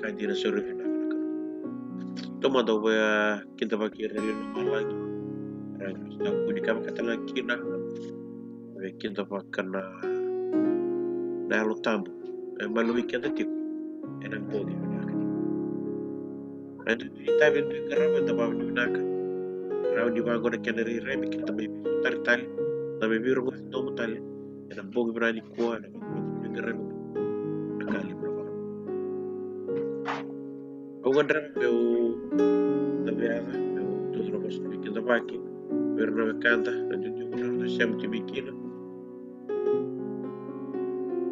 kadira sore na kana. Toma do ba kita bakir rele no lagi. Rang sta ku di kam kata lagi na. Kita bakana na lo tambo. Malu weekend tiko. Enang bogi na kana. Adu di tabi di garaba da ba ni naka. Raw di ba gona kenari remi kita be tali. Na be biro mo no tali. Enang bogi brani ko na di garaba. Nakali bro. Hugo meu tabiada, meu tudo no gosto de kita baki, ver no canta, na junju no sem que biquina.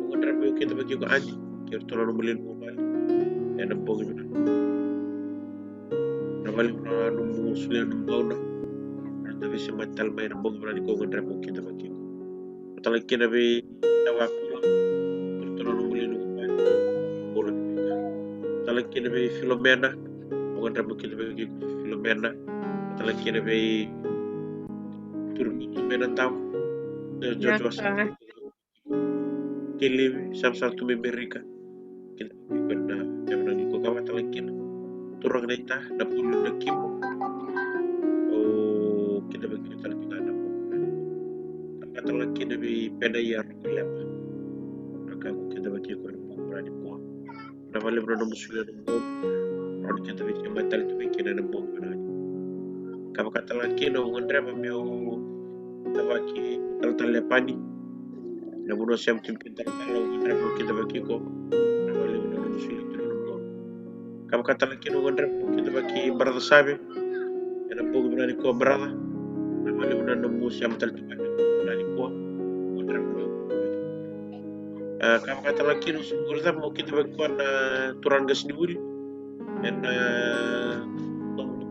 Hugo meu kita baki ko andi, que eu tô no mulin mobile, é na bogi na. Na vale no musulia no gauna, na tabi se matal mai na bogi na ko Hugo meu kita baki ko. Tala kina be tawa pula, tô no mulin mobile, bola. Tala kina be Filomena, Hugo meu kita baki ko Filomena. Tala kina be turmi menantau Jojo Kili sam tu memberikan kita benda yang ko kawa talakin turang neta na pulo na kimo o kita bagi talakin na po ang talakin na bi pedayar lema maka kita bagi ko na po berani po na vale bro no musulia no mo ron kita bagi matal tu bagi na po berani kama katalakin no ngondra ba meu tabaki tal pani na buno siam tim pintar kalau ngondra ba kita bagi ko na vale bro no musulia tu no kama katalakin no ngondra kita bagi brother sabe ena bogi berani ko brother na vale bro no musulia matal tu berani ko ngondra ba kama katalakin no sigurta mo kita bagi ko na turanga sendiri en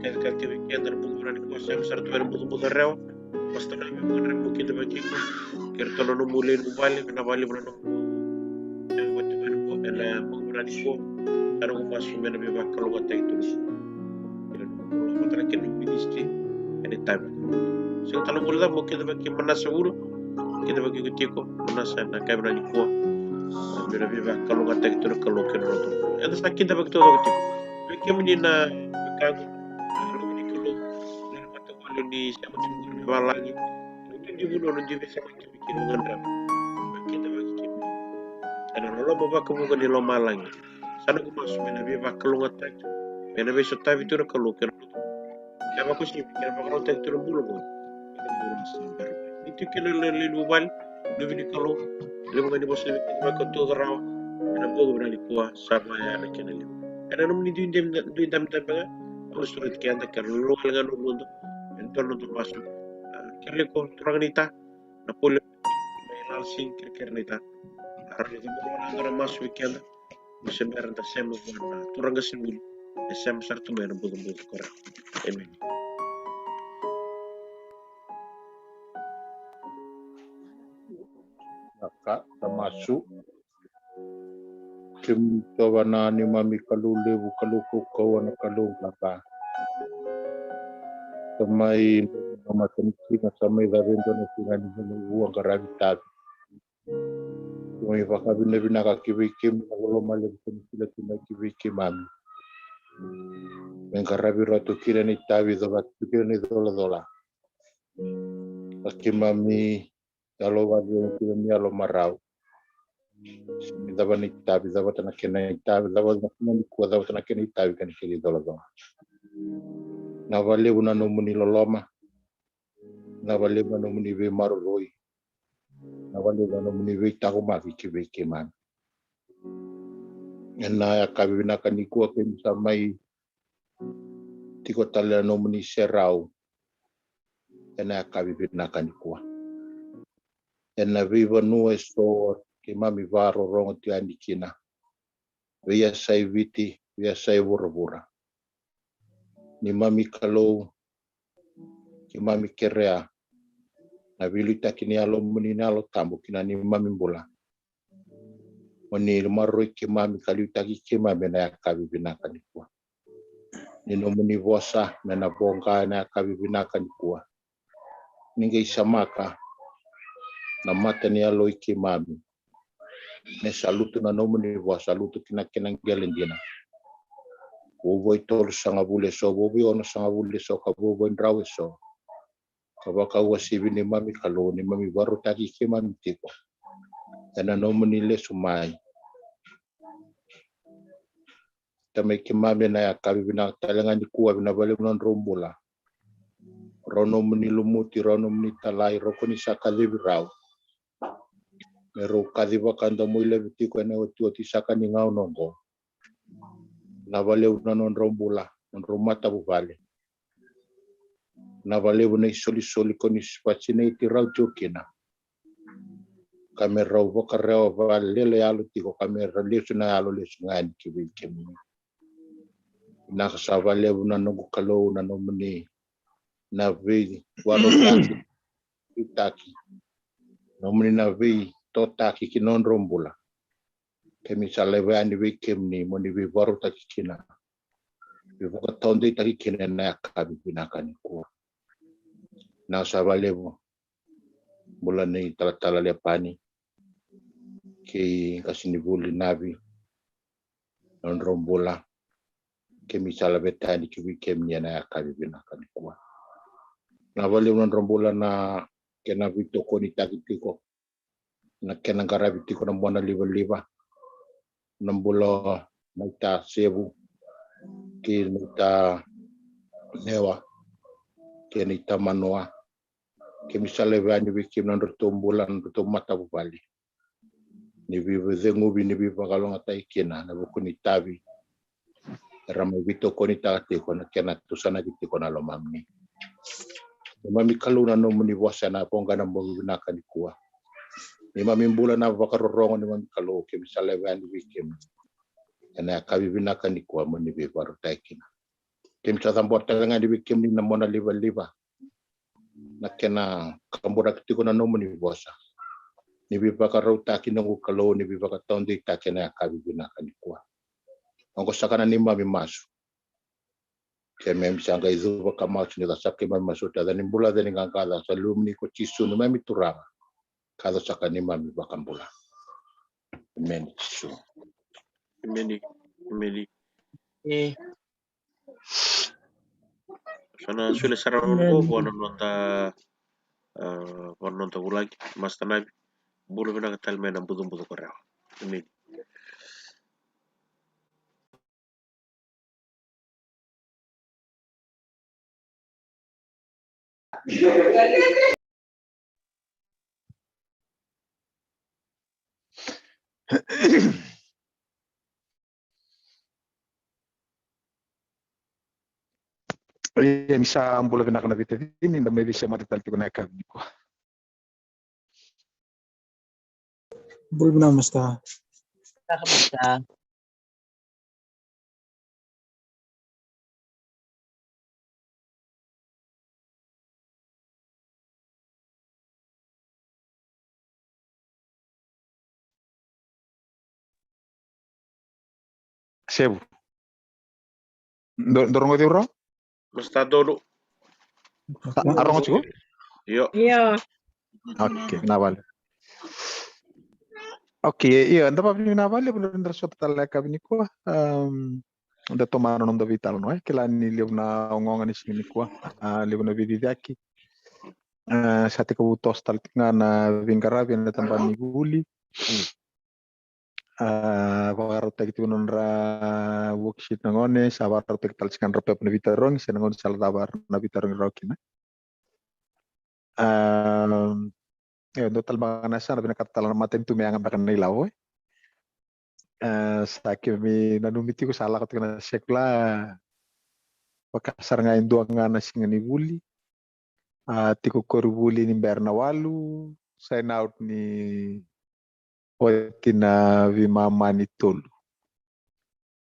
kaya weekend na bugo berani ko siam sarto na bugo rew basta na mo kita bagi ko kerto no mulin ubali na vale bro no watu ko ena bugo berani ko ano ko masumena be bakalo ko tay tulis talakin ministry anytime so talo bulda mo kita bagi mana seguro kita bagi ko tiko mana sana kay berani ko bira viva kalau kata itu kalau kena tu ada sakit dapat tu tu bagi menina kagu kalau ni kalau ni mata kalau ni siapa tu lagi itu dia bunuh dia bisa bikin mengendap kita bagi kita ada lo bawa kamu ke di loma lagi sana aku masuk mena viva kalau kata itu mena besok tapi tu kalau kena tu ya aku sih pikir kalau tak itu bulu pun itu kena lelu bal lebih kalau lebih ni bos lebih kita tu terang na bogo berani kuah sama ya na kenali ana num ni duin dam ba ko surat ke anda kan lo nga no mundo entorno to paso kelle ko trangnita na pole may lalsing kernita arri to mo na ngara mas weekend mo se merda sem na turanga simul sem sartu mer bogo kora amen Naka termasuk kim tawana ni mami kalule bukaluku kawana kalung laka samai mama temkina samai davendo na sinani uang karavita kung ipakabina binaka kibikim na wala mali sila kina kibikim mami mengkarabi ratu kira ni tabi dobat kira ni dola akimami kalau wadi kira ni alo marau dava ni tabi dava tana kena tabi dava ni kuwa dava tana kena tabi kan kiri dola na vale una no muni loloma na vale una no muni ve maroi na vale una no muni ve tago ma ki man na ya kabi na kan kuwa ke samai tiko tala no muni serau na kabi na kan kuwa na viva no so ke mami varo rongo ti andikina via sai viti via sai bura ni mami kalau ki mami kerea na vilita kini alo munina alo tambo kina ni mami bola oni maroi ki mami kalita ki mami na kabi binaka ni kwa ni no muni vosa na bonga na kabi binaka ni kwa ninge isamaka na mata ni alo ki mami ne salutu na nomu ni wa salutu kina gelendina Bobo tol sanga bule so bobo ono sanga bule so ka bobo ndrawe so. Kabaka wasibi ni mami kalo ni mami baru taki ke mami tiko. Ena nomuni le sumai. Tame ke mami na ya kabi bina talenga ni kuwa bina bale non rombula. Rono muni lumuti rono muni talai roko ni saka lebi rau. Mero kadiba kanda muile bitiko ene oti saka ni ngau nongo. Na vale una non rombula non romata bu vale. Na vale una soli koni spacine iti rau jokina. Kamera voka reo vale lele alu tiko kamera lesu na alu lesu ngani kiwi kimi. Na kasavale una nongo kalo una nomuni na vei waro taki nomuni na vei to taki ki non rombula. Kemi saleve ani vei kemni moni vei waro taki kina. Vivoka tonde taki kina na kabi pinakani ko. Na savalevo mula ni tala lepani ki kasini buli navi non rombola ke misala betani ki wikem ni na kabi binakani ko. Na vale non rombola na kena vito koni tiko na kena garabi tiko na mona liva nambulo naita sebu ki naita newa ki naita manoa ke misale vani wikim non rotombola non rotomata bubali ni vive zengubi ni vive kalonga taikina na bukuni tabi rama vito koni tiko na kena tusana tiko na lomamni mami kaluna no muni wasana ponga na mbogu na kanikuwa ni mami mbula na vakarorongo ni mami kalo ke misale vani wikim na kabi bina kanikuwa muni vive baro taikina ke misala mbota nga di wikim ni na mona liva na kena kambura tiko na no muni wasa ni bibaka rauta kinangu kalo ni bibaka tondi takena kabi bina kanikuwa ongo sakana ni mami masu ke mem sanga izu baka masu ni sakke mami masu ta ni bula ni ngangkala sa lumni ko chisu ni mami turanga kada sakana ni mami baka bula men chisu meni sana sulle sarangon bo nonta ulagi mas tanabi bulu bina ka talmena budu ko rewa meni Misa mbola vinakana vita vini nda mevi sia mati tali kuna kabi ko. Bulbuna masta. Masta. Sebu. Dorongo diuro? masta dolo Arongo chico? yo Oke, navale. Oke, iya, anda papi navale belum ndrasot tala kabi ko. Anda tomano non do vital no kila ni liuna ongonga ni sini ko. Liuna vididaki. Sate ko tos tal na vingarabi na tamban ni guli. Vagaro tek tu nonra worksheet nangone savaro tek tal skan rope na vitarong senangon saldabar na vitarong rokina. Do tal bangana sana bina katal maten tu meanga bakan nilaw. Sakit mi nanumiti ko salah kat na sekla pakasar nga indo nga na singani buli. Tiko korubuli ni berna walu sign out ni Otina vimamani tolu.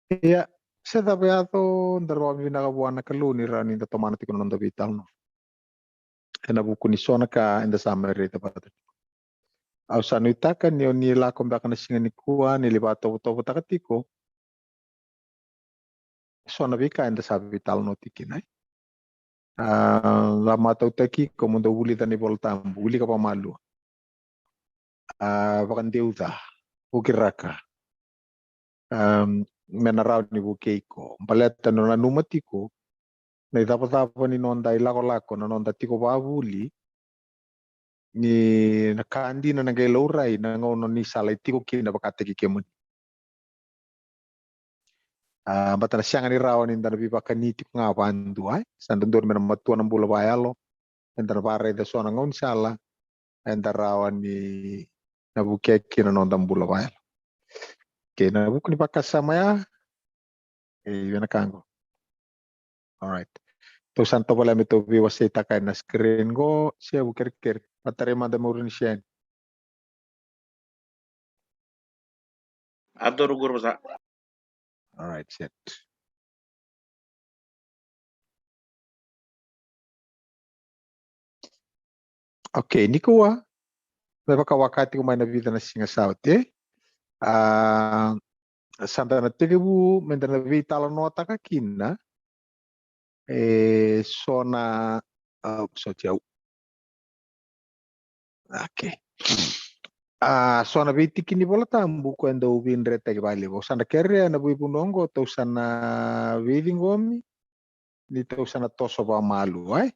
Iya, saya tapi ato ndarwa vinakabuana kaluni rani da tomana tiko nondo vital no. Ena buku ni sona ka enda samere ta pata. Au sanu itaka ni la komba kana singa ni kuwa ni libato to takatiko. Sona vika enda sa vital no tikinai. La mata utaki komundo uli tani voltam uli ka pamalu. Vakan deuda ukiraka. menarau ni bukeiko paleta no na numatiko na itapa ni nonda ilako na nonda tiko babuli ni nakandi na nagailorai na ngono ni salai tiko kina bakate kikemuni bata na sianga ni rawan inda na bibakani tiko nga bandu ay sandandor mena matua ng bula bayalo inda na pare da so na ngon sala inda rawan ni nabukeki na nonda bula bayalo na buku ni pakasama ya yun na kango. Alright. To santo pala mito biwasita kay na screen go siya bukir-kir. Patarima da mo rin siya. Adoro guru sa. Alright, set. Okay, ni kuwa. May baka wakati kumay na vida na singa sauti. Santa na tigibu, menda na vitala nota ka kina. So na, so tiyaw. Okay. So na biti kini bola tambu ko enda ubin rete ke bali bo sana kere na bu bunongo to sana vidingomi ni to sana toso ba malu ay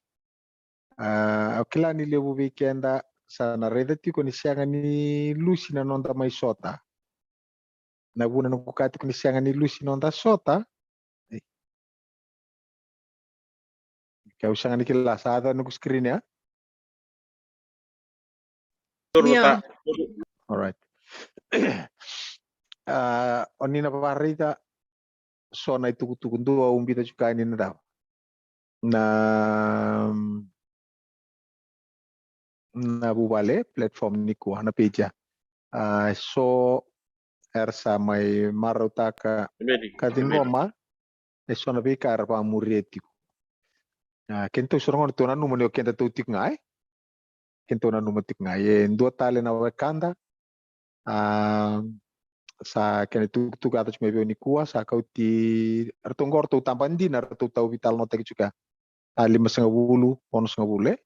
akila ni lebu weekenda sana redati ko ni sianga ni lusi na nonda mai sota na buna no kukati ko ni sianga ni lusi nonda sota kau sianga ni kila sada no screen ya. Yeah. All right. Onina paparita so na itukutukun dua umbita juga ini na na bubale platform ni kuha na peja so ersa may marutaka kadingoma so na bikar pa murieti kento sorongon to na numano kenta tutik ngai kento na numatik ngai dua tale na wakanda sa kene tuk atas may ni kuha sa kauti artongor to tambandi na to tau vital no tek juga 5.5 bonus ngabule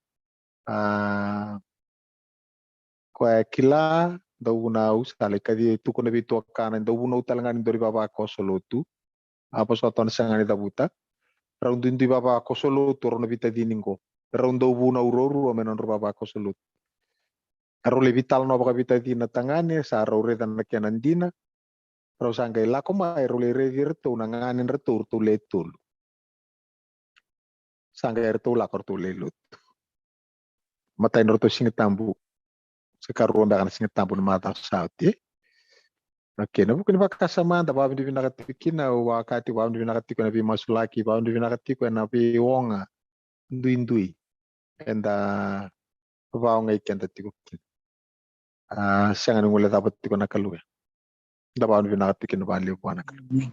kwa kila dauna usale kadi tu kono bitu kana dauna utalangan dori baba kosolotu apa soton sangani dabuta raundu ndi baba kosolotu rono bita diningo raundu buna uroru menon baba kosolotu arole vital no baka bita dina tangane sa rore dan kenan dina ro sangai lakoma role redirto nanganen retur tu letul sangai retul lakor tu lelut matain roto singetambu sekarang ronda kan singetambu na mata sauti. Oke, na bukan bakasama da babu di binakatiki na wakati babu di binakatiki na bi masulaki babu di binakatiki na bi wonga ndui enda babu ngai kenta tikuki sangan ngule dapat tiko na kalu da babu di binakatiki na bali ko na kalu.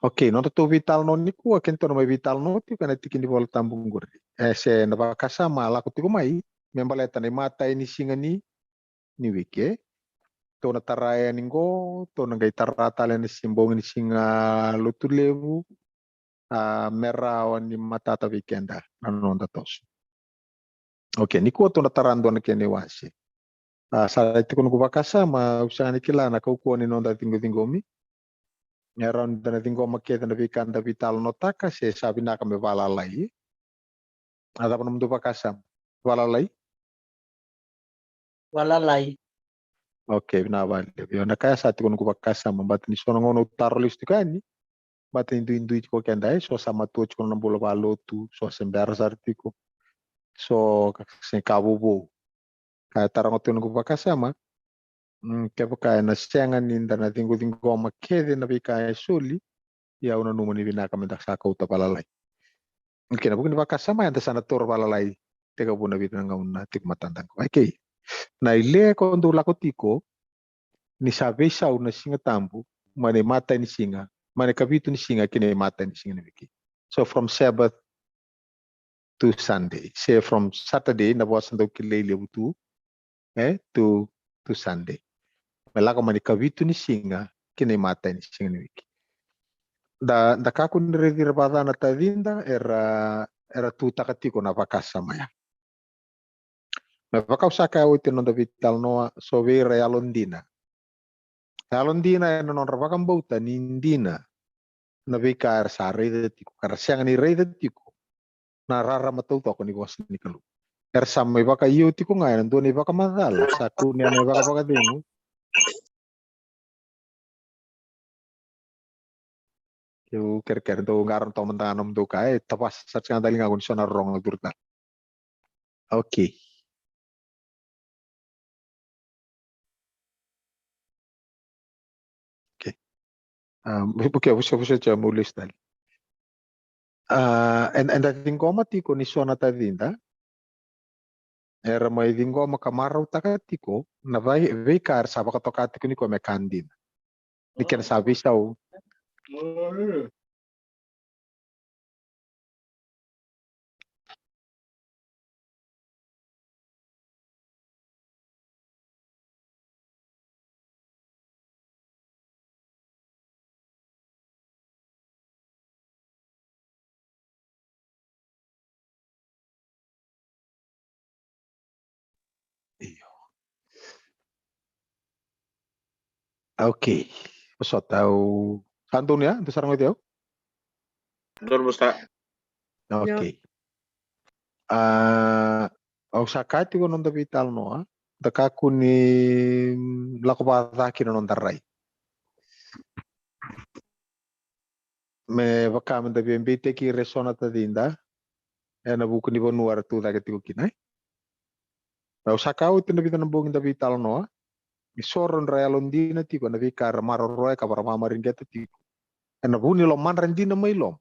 Oke, no to vital no niku kento no vital no tiko na tiki ni bol tambung guri se na bakasama la ko tiko mai membaleta ni mata ini singani ni wike to na taraya ningo to na gai tarata le ni simbong ni singa lutulevu merawan ni matata weekenda nanonda tos. Oke, ni ko to na tarando na kene wasi sa iti ko bakasa ma usanga ni kila na kaukuan ni nonda tingo-tingomi meron na tingo maketa na weekenda vital no taka se sabi na kami valalai ada pa naman do bakasa valalai. Oke, binabali. Yun na kaya sa atin ko bakasama ba't ni so nangono tarolis ti kani ba't indu ko kenda so sama tuo ko nang bola balotu so sembara sa artiko so kasi kabubo kaya tarang ko bakasama kaya kaya na siyangan ninda na tingo makede na bika suli ya una numo ni binakamindak sa kauta palalay. Okay, na bukin bakasama yan sana toro palalay teka po na bitang na tikmatandang ko. Okay. Na ile ko ndula ko tiko ni sabe sa una singa tambu mane mata ni singa mane kabitu ni singa kine mata ni singa ni. So from Sabbath to Sunday, say from Saturday na buwasan daw kilele butu to Sunday. Malaka mane kabitu ni singa kine mata ni singa ni. Da kako ni regirbada na tadinda era tuta katiko na bakasama ya. Na baka usaka uti no da vital no so vera ya Londina. Talon dina non rabakan bauta nindina na bika sa rede tiko karasiang ni rede tiko na rara matau toko ni was ni kalu. Sama baka iyo tiko ngayon doon baka madala sa kunya na baka baka dino. Yung ker do ngaron to mantanganom do kay tapas sa nga daling ako ni na rong durta. Okay. Okay. Okay, busca cha mulis dali. And I think tiko ni sona tadinda. Era mai dingo makamaraw takatiko na vai kar sa baka tokatiko ni ko mekandin. Ni ken sabi sa okay. So tau kantun ya, itu sarang itu. Don basta. Okay. Au sakati ko non vital no, dakaku ni lakopata kino non tarai. Me baka men da bembete ki resona tadinda. Na buku ni bonuar tu da ketiko kinai. Au sakau itu nabi tanam bongin da vital no. Isoron realondina tiko na vikar maroroy ka para mamarin geta tiko. Na buni lo man rendina mai lom.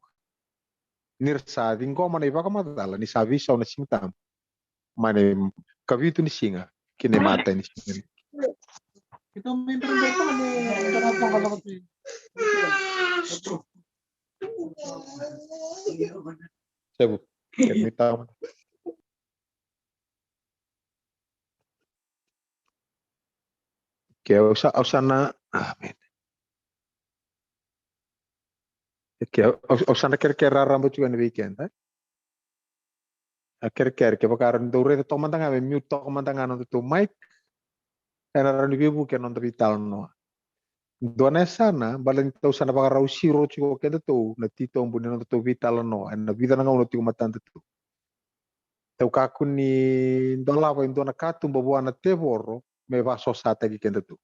Nirsa dingo mana iba ka madala ni sabi sa na singtam. Mane kavitu ni singa kine mata ni singa. Ito may internet pa ano Sebut kita que usana amen. Que usana ker rambut juga ni weekend, ker que bakaran do re to mantanga me mute to mantanga no to mic era ni bibu que non vital no. Dona sana balen to sana bakara usiro chuko que to na tito mbuni no to vital no na vida na no tiko matante to. Teu kaku ni dola wa indona katu mbabuana na tevoro me va so sata ki kende to.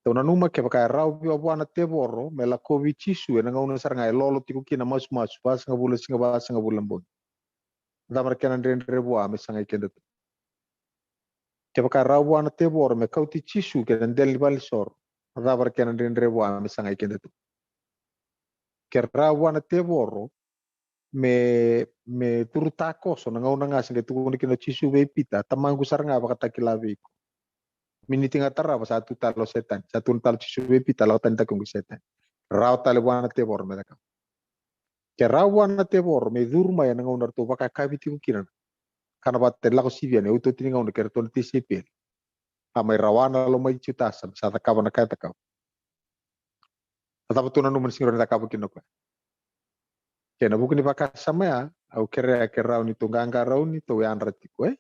Teu na numa ke baka rau bi buana tevoro me la covid chisu na ngau na saranga lolo tiko kina mas bas ngabula singa bas ngabula mbon. Damar kenan rendre bua me sanga kende to. Ke baka rau buana tevoro me kauti chisu ke ndel bal sor. Damar kenan rendre bua me sanga kende to. Ke rau buana tevoro me turutako so na ngau na nga singa tuko ni kina chisu be pita tamangu saranga baka takilabi ko. Miniti nga tara pa satu talo setan satu talo chisuwe pita lau tanta kung setan raw taliwana te bor me daka ke rawana te bor me durma ya nga unar to baka kabiti ko kinan kana ba te lako sivia ne uto tininga unar kerton tisipil amay rawana lo may chutasam sa takaba na kaya takaw tatapa tunan numan singro na takaba kinoko ke nabuko ni baka samaya au kere raw ni tunganga raw ni to yan ratiko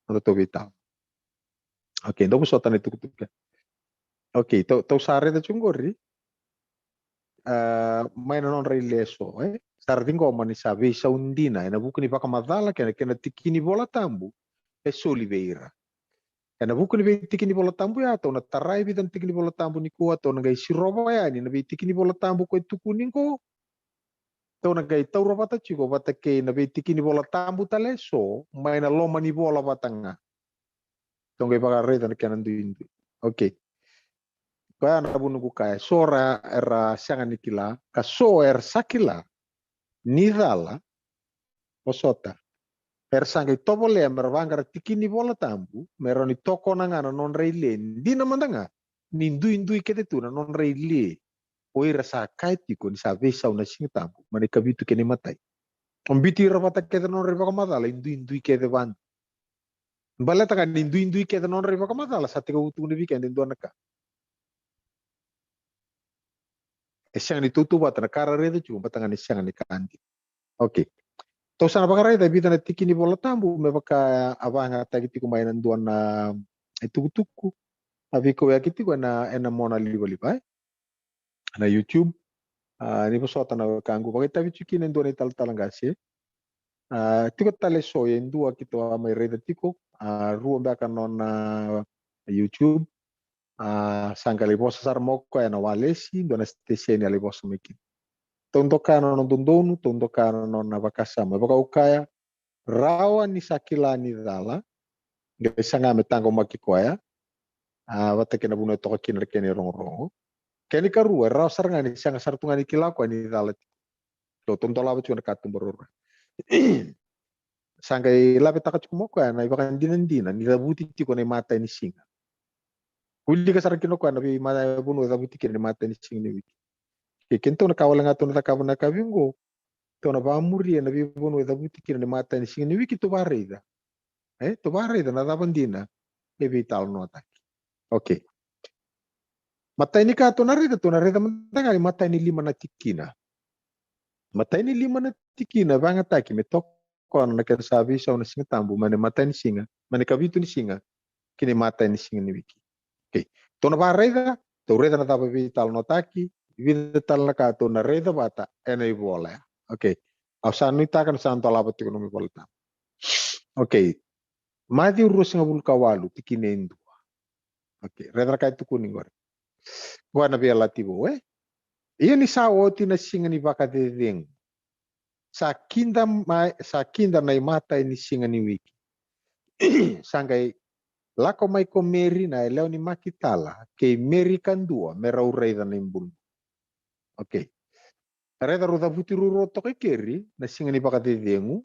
non to vital. Okay, dopo sotto ne tukutuk. Okay, to sare da chungori. May non rileso, Sardingo mani sabi sa undina, na buku ni baka madala kena tikini bola tambu, Oliveira. Na buku ni tikini bola tambu ya to na tarai bitan tikini bola tambu ni kuat to na gai siroba ya ni na tikini bola tambu ko tukuning ko. To na gai tauro bata chiko bata ke na tikini bola tambu taleso, may na loma ni bola batanga. Tongay baka reda na kenan duindu. Okay. Kaya na bunugu kaya sora era sianga nikila ka so sakila nidala osota sanga itobole mervangara tikini bola tambu meroni toko nangana non reile di namandanga nindu kete tu na non reile oira sa kaiti ko ni sa vesa una tambu mani kabitu kene matai ombiti rabata kete non reba kamadala indu kete van balata kan indu kete non reba kamadala sa teka utu ni weekend indo naka siang ni tutu bata na kara rede cuma batanga ni siang ni kandi. Okay. Tau sana baka reda bita na tiki ni bola tambu me baka avanga tagi tiku mainan duan na tuku avi ko ya kiti na ena mona liba na YouTube ni posota na kangu baka tavi chuki nen duan ital talangasi tiko tale so yen dua kito amai reda tiko ruo baka non YouTube sangka libosa sar moko ena walesi duan stesen ya libosa mekin tondokano non dondonu tondokano non avakasama baka ukaya rawa ni sakila ni dala ngai sanga metango makikoya wata kena buno toka kina kene rongo keni karua rawa saranga ni sanga sartunga ni kilako ni dala to tontola batu na katum borora sanga labe taka chukumoko na ibakan dinan ni rabuti tiko na mata ni singa uli ka sarakino ko na bi mata buno rabuti kene mata ni singa ni wiki ke kento na kawala nga to na takabuna kabingo to na bamuri na bi buno rabuti kene mata ni singa ni wiki to barida to barida na dabandina evital nota. Oke. Mata ini ka to na rida mantangali mata ini 5 na tikina. Mata ini 5 na tikina banga taki me toko na ken sabi sa na singa tambu mane mata ini singa mane kabitu ni singa kini mata ini singa ni wiki. Oke. To na ba rida to rida na taba vital notaki vida tal na ka to na rida bata ena ibola. Oke. Ausanu itakan santo labat ekonomi bolta. Oke. Madi urus ngabul kawalu tikinendu. Oke, reda kai tu kuning gore. Gua na biala tibo Iya ni sa oti na singa ni baka dedeng. Sa kinda na mata ni singa ni wiki. Sangai lako mai ko meri na leo ni makitala ke meri kandua merau reda na imbul. Oke. Reda roda butiru roto ke keri na singa ni baka dedengu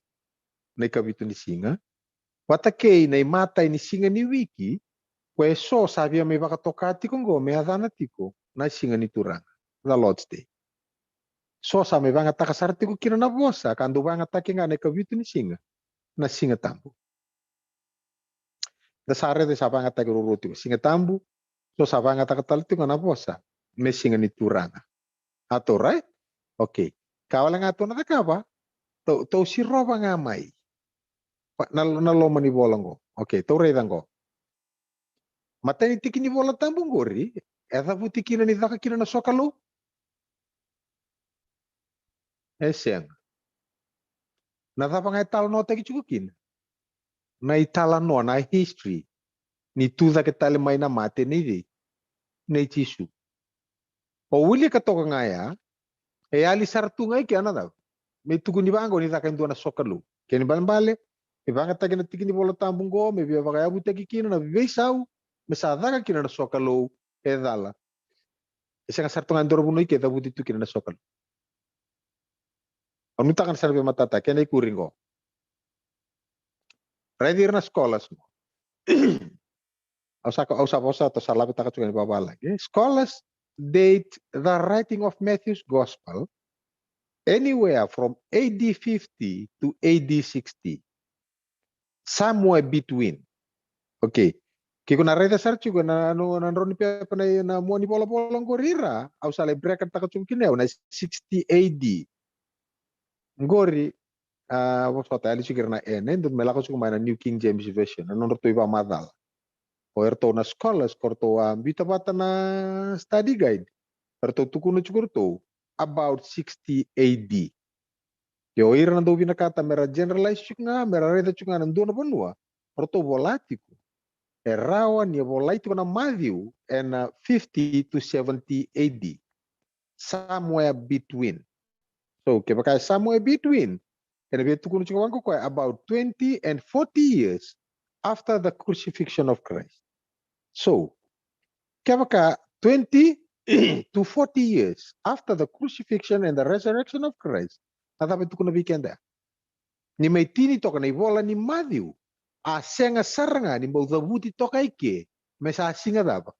na ikabitu ni singa. Watakei na mata ni singa ni wiki. Kwe so sabi may baka tokati kongo may adana tiko na singa ni turang na Lord's Day. So sa may banga takasarti ko kina na bosa kando banga taki nga na kabitu ni singa na singa tambu. Da sare de sa banga taki ruruti ko singa tambu so sa banga takatalti ko na bosa may singa ni turang. Ato right? Okay. Kawala nga to na takaba to si roba nga may naloma ni bolang ko. Okay, to redang ko. Mata ni tiki ni bola tambung gori, eda buti kina ni daka kina na sokalo. Eseng. Na dapa ngai tal nota ki chukukin. Na itala no na history. Ni tuza ke tale mai na mate ni di. Nei tisu. O wili ka toka ngaya, ali sartu ngai ki anada. Me tuku ni bango ni daka ndu na sokalo. Keni bale, e banga taki na tiki ni bola tambung go, me bia baka buti ki kina na beisau. Mesada ka kina na sokalo edala. Isang sartu ngai ndoro bunoi ke da buti tu kina na sokalo. Anuta kan serve matata kena ikuringo. Ready na skolas mo. Ausa to salabi taka chukan babala. Scholars date the writing of Matthew's Gospel anywhere from AD 50 to AD 60. Somewhere between. Okay. Kiko na reda search ko na roni pa na mo ni bola-bola gorira. Ausa le break taka chukin na 60 AD. Ngori wasota ali sikir na ndut melako suku mana New King James Version nonor to iba madal o erto na scholars korto bita bata na study guide erto tukuno chukurto about 60 AD yo ira ndo bina kata mera generalize chunga mera reda chunga ndo na bonua erto volatico erawan ya volatico na Matthew and 50 to 70 AD somewhere between so kaya somewhere between and about 20 and 40 years after the crucifixion of Christ. So, kaya 20 to 40 years after the crucifixion and the resurrection of Christ, natabi ito ko na weekend ni may tini to ka na ibola ni Matthew, asenga saranga ni maudabuti to kay ke, may sasinga daba.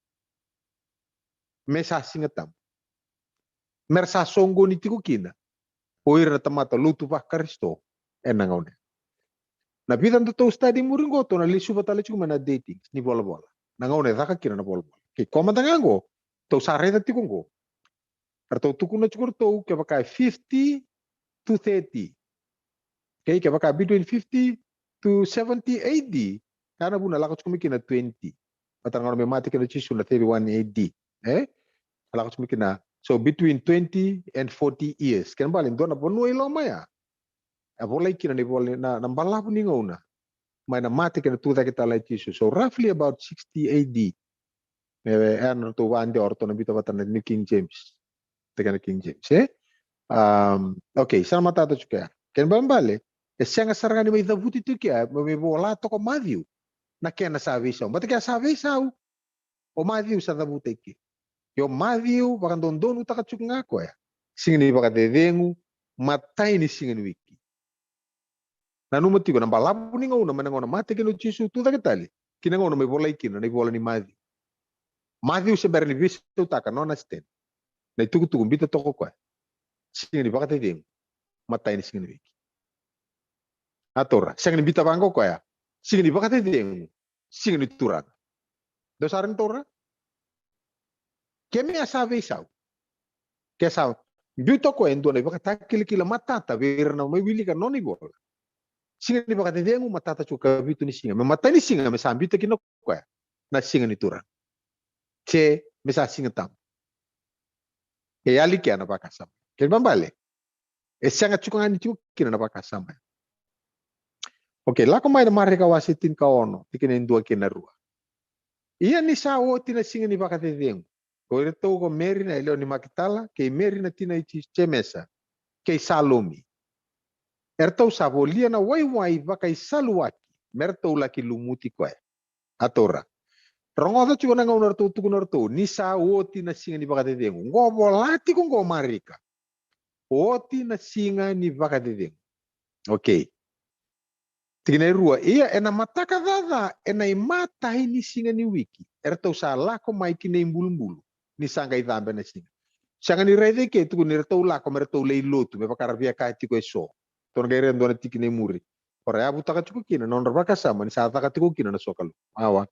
May sasinga tam. Mersa songgo ni tikukina. Oira tamata lutu pa Kristo. Enang na bidan to study muringo to na lisu batale chuma na dating ni bola-bola. Nangaone daka kira na bola-bola. Ke komanda ngango to sareta tikungo. Arto tukuna chukur to ke baka 50 to 30. Okay, kaya between 50 to 70 AD. Kana buna lakot kumikina 20. Patang may mati kina chisu na 31 AD. Lakot kumikina. So between 20 and 40 years. Kaya balin doon na puno iloma ya. Abolay kina ni bolay na nambala po ni ngona. May na mati kina tuta kita lai chisu. So roughly about 60 AD. Ano to wande orto na bita batan ni King James. Teka na King James. Okay, sana matata chuka. Kaya bambale. Siya nga sarang ni may dabuti tu kaya may bola to ko Matthew. Na kaya nasabi siya. Ba't kaya sabi siya? O Matthew sa dabuti ki. Yo Matthew baka don utak chuk nga ko ya. Singin ni baka dedengu matay ni singin wiki. Nanumati ko nang balabu ni ngaw naman ngaw na mati kino chisu tu ta kitali. Kinangaw na may bola ikino na bola ni Matthew. Matthew sa berni bis utaka no na sten. Na itugutugun bita to ko. Singin ni baka dedengu matay ni singin wiki. Atora, singin ni bita bangko ko ya. Singin ni baka dedengu singin ni turang. Dosaran tora. Kemi asabe sao. Kesa bito ko endo na baka takil matata ver na may wili ka noni bola. Singa ni baka dedengu matata chuka bito ni singa. Matay ni singa me sambito kino ko na singa ni turang. Che me sa singa tam. E ali kya na baka sam. Ken bambale. E sanga chuka ngani chuka kina na baka sam. Okay, lako may na marika wasitin ka ono, tikinin dua kina rua. Iya ni sa o tina singa ni baka dedengu. Ko ito ko meri na ilo ni makitala, kay meri na tina iti chemesa, kay Salome. Erto sa bolia na way baka saluaki, merto laki lumuti ko eh. Atora. Rongoda chuko na ngaunar tu, ni sa o tina singa ni baka dedengu. Ngo bolati ko ngo marika. O tina singa ni baka dedengu. Okay. Tignan rua, iya ena mataka dada, ena imata ni singa ni wiki. Erto sa lako mai kine imbulu-mbulu. Ni sanga idambe na singa. Sanga ni rede ke tu ni erto lako merto lei lotu, me pakara via kai tiko eso. Ton ga rendo na tikine muri. Ora abu taka chuko kina non baka sama ni sa taka tiko kina na sokalo. Awa.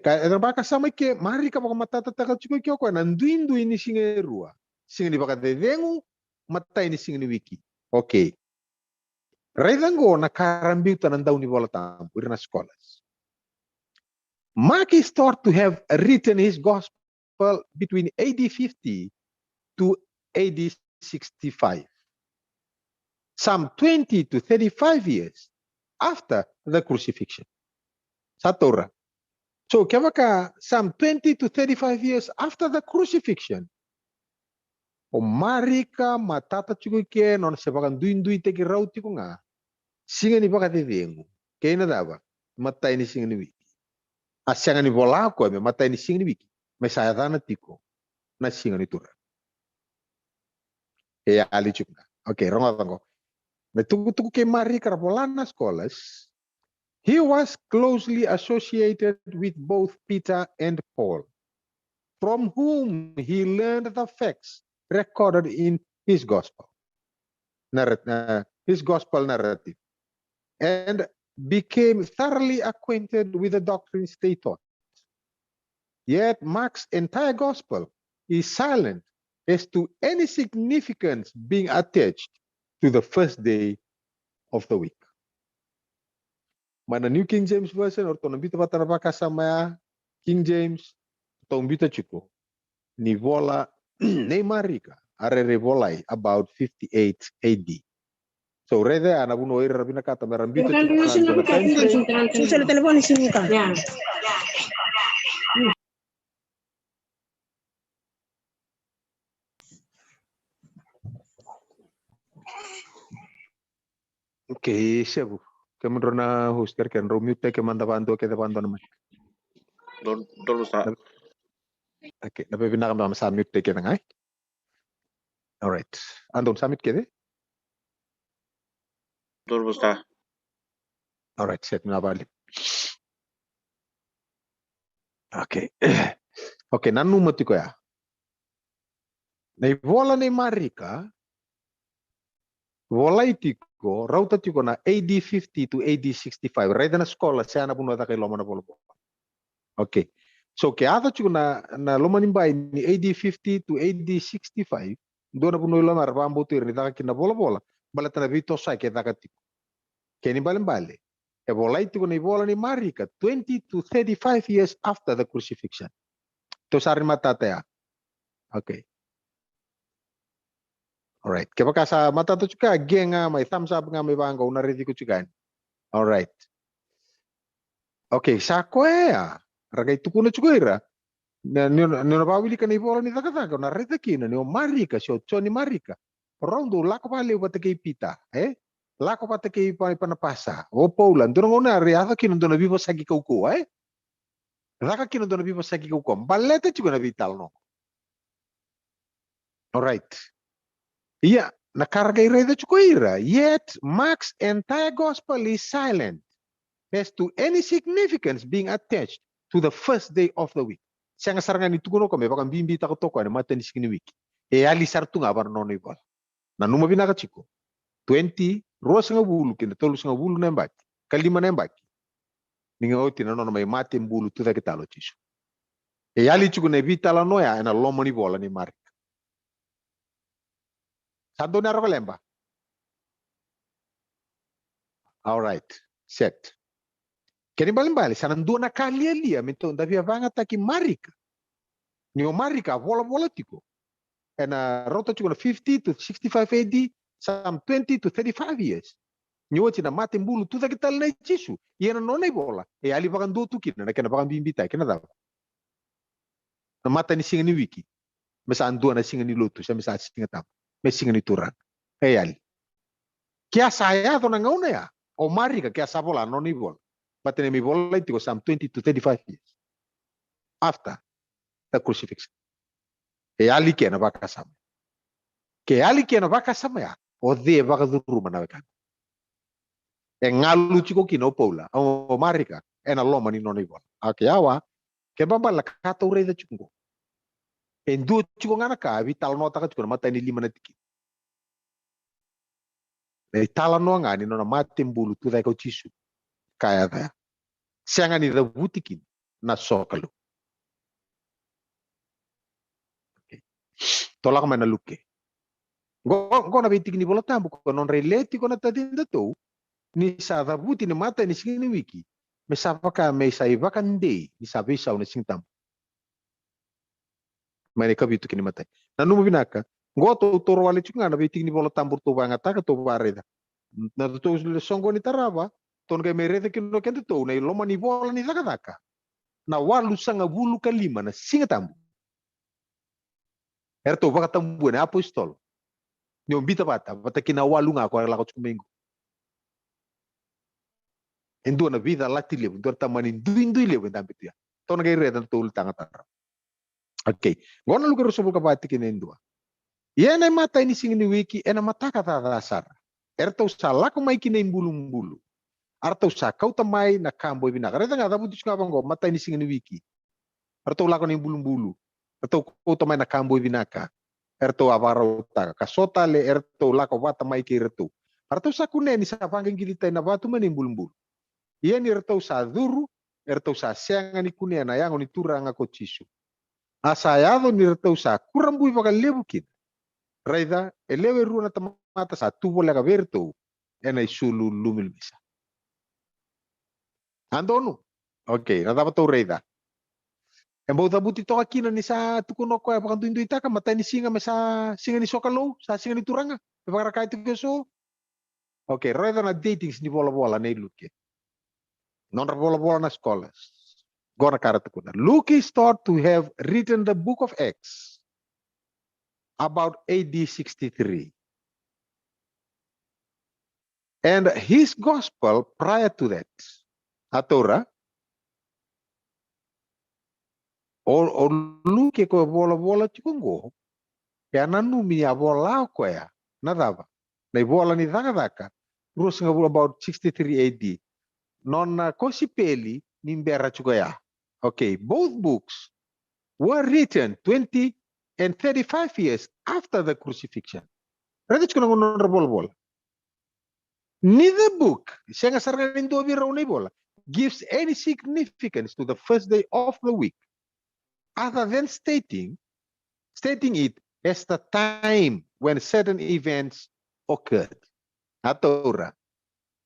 Ka ena baka sama ke mari ka baka matata taka chuko kyo ko na nduindu ni singa rua. Singa ni baka dedengu matai ni singa ni wiki. Okay. Redango na karambiutan ang daw ni bola tampo na scholars. Mark is thought to have written his gospel between AD 50 to AD 65. Some 20 to 35 years after the crucifixion. Sa Torah. So, kaya ka some 20 to 35 years after the crucifixion, o marika matata chuko ke non se bakan duin te ki rauti ko nga. Singa ni baka dedengu. Kaya na daba, matay ni singa ni wiki. Asya ni bola ko, matay ni singa ni wiki. May sayada na tiko, na singa ni tura. Kaya alichuk na. Okay, rongotan ko. May tuku kay Marie Carapolana scholars, he was closely associated with both Peter and Paul, from whom he learned the facts recorded in his gospel narrative. And became thoroughly acquainted with the doctrines they taught. Yet Mark's entire gospel is silent as to any significance being attached to the first day of the week. Mana New King James Version or tonambita patanapaka sama King James tombita chuko ni vola ne marika are revolai about 58 AD. So rede anabuno ira rabina kata merambito Susah telepon di sini kan. Ya. Okay, siapa? Kemudian na host kerken romute ke manda bantu ke bantu nama. Don sa. Okay, nabe bina kami sa mute ke nangai. Alright. Andon samit ke de? Don sa. Alright, set na balik. Okay. Okay, nanu mati ko ya. Na vola ni marika. Vola itiko, rauta tiko na AD 50 to AD 65. Right na skola siya na puno kay loma na polo. Okay. So kaya ata tiko na loma nimbay ni AD 50 to AD 65. Doon na puno loma rabambo tuir ni taka kina bola. Bala tana vito sai ke takatiko. Keni bale. E bola itu ni bola ni Marika 20 to 35 years after the crucifixion. To sari mata ya. Okay. Alright. Kaya sa mata to juga genga may thumbs up nga may bangko unariti ko juga. Alright. Okay, sa ko ya. Raga itu kuna juga ira. Nino bawili ka ni bola ni takataka na rita kina ni Marika so ni Marika. Rondo lako pale upate kay pita, lako pate kay panapasa. O Paula, ndurong una riata kino ndona vivo sagi kauko, Raka kino ndona vivo sagi kauko. Balete juga na vital no. Alright. Iya, nakarga ira chuko ira. Yet Mark's entire gospel is silent as to any significance being attached to the first day of the week. Siya nga sarangan ito kuno kami, baka bimbita ko toko, mata ni sikini week. Alisar tu nga bar nono ibal. Na numa binaka chiko 20 ruas nga bulu kina tolus nga bulu nembaki kalima nembaki ninga oti na nono may mate bulu tu da kitalo chiso ali chiko ne vitala noya ena lomo ni bola ni Mark sado na ro lemba. All right, set keni balimbali sanandu na kalia lia mito ndavia vanga taki Marika ni Marika bola tiko. And rota chukuna 50 to 65 AD, some 20 to 35 years. Nyochi na mate mbulu tu kital na chisu. Yena no na bola. Ali bakan do tukina na kena bakan bimbita kena daw. Na mata ni singa ni wiki. Mesa ando na singa ni lotu sa mesa singa tam. Mes singa ni turan. Ali. Kya saya to na ngauna ya. O Marika kya sa bola no ni bola. Batene mi bola ito some 20 to 35 years after the crucifixion. Ali kena baka sama. Ke ali kena baka sama ya. O de baka duru manawekan. Ngalu chiko kino Paula. O Marika. Ena loma ni noni bola. Ake awa. Ke bamba la kata ure da chungo. Endu chiko ngana ka. Vital nota ka chiko na mata ni 5 na tiki. E tala no ngani no na mate mbulu tu da ko chisu. Kaya da. Sianga ni da butikin na sokalo. Tolak mana luke. Go na bitik ni bola tambu ko non relate ko na tadinda to ni sa da buti ni mata ni singini wiki. Me sapa ka me sa iba kan de ni sabi sa una singtam. Mane ka bitu kini mata. Nanu mo binaka. Go to toro wale chunga na bitik ni bola tambur to banga ta ka to bareda. Na to songo ni taraba ton ga merete kino kente to na loma ni bola ni daka. Na walu sanga bulu kalima na singatambu. Erto baka tambu na apostol. Nyom bita bata kina walu nga ko la ko kumengo. Endo na vida latile dor tamani duindu ile wenda bitia. Ton ga ire dan tul tanga tara. Okay. Ngona lugar rusubo ka bati kinendua. Yena mata ini singini wiki ena mata kata dasar. Erto sala ko mai kinen bulu-bulu. Arto sa kau tamai na kambo bina. Kareta nga dapat nga banggo mata ini singini wiki. Arto lako ni bulu-bulu. Erto kau tamai na kambo binaka. Erto avaro ta kasota le erto lako bata mai ki erto. Arto sa kunen ni sa pangking kilita na batu manin bulu-bulu. Iyan erto sa duru, erto sa sianga ni kunen na yang ni turang ako chisu. Asayado ni erto sa kurambui baka lebukin. Raida elewe runa tamata sa tubo laga verto ena isulu lumil bisa. Andonu. Okay, na dapat to raida. Embo tabuti to akina ni sa tukuno ko ya bakan tuindu itaka mata ni singa mesa singa ni sokalo sa singa ni turanga. Baka kai tu so. Okay, raida na datings ni bola-bola na iluke. Non bola-bola na scholars. Gona kara tukuna. Luke is thought to have written the book of Acts about AD 63. And his gospel prior to that, Atora, or Luke ko bola-bola chikungo, kaya nanumi ya bola ko ya, nadava. Na bola ni daka terus about 63 AD. Non kosipeli nimbera chukaya. Okay, both books were written 20 and 35 years after the crucifixion. Neither book gives any significance to the first day of the week, other than stating it as the time when certain events occurred. Atora.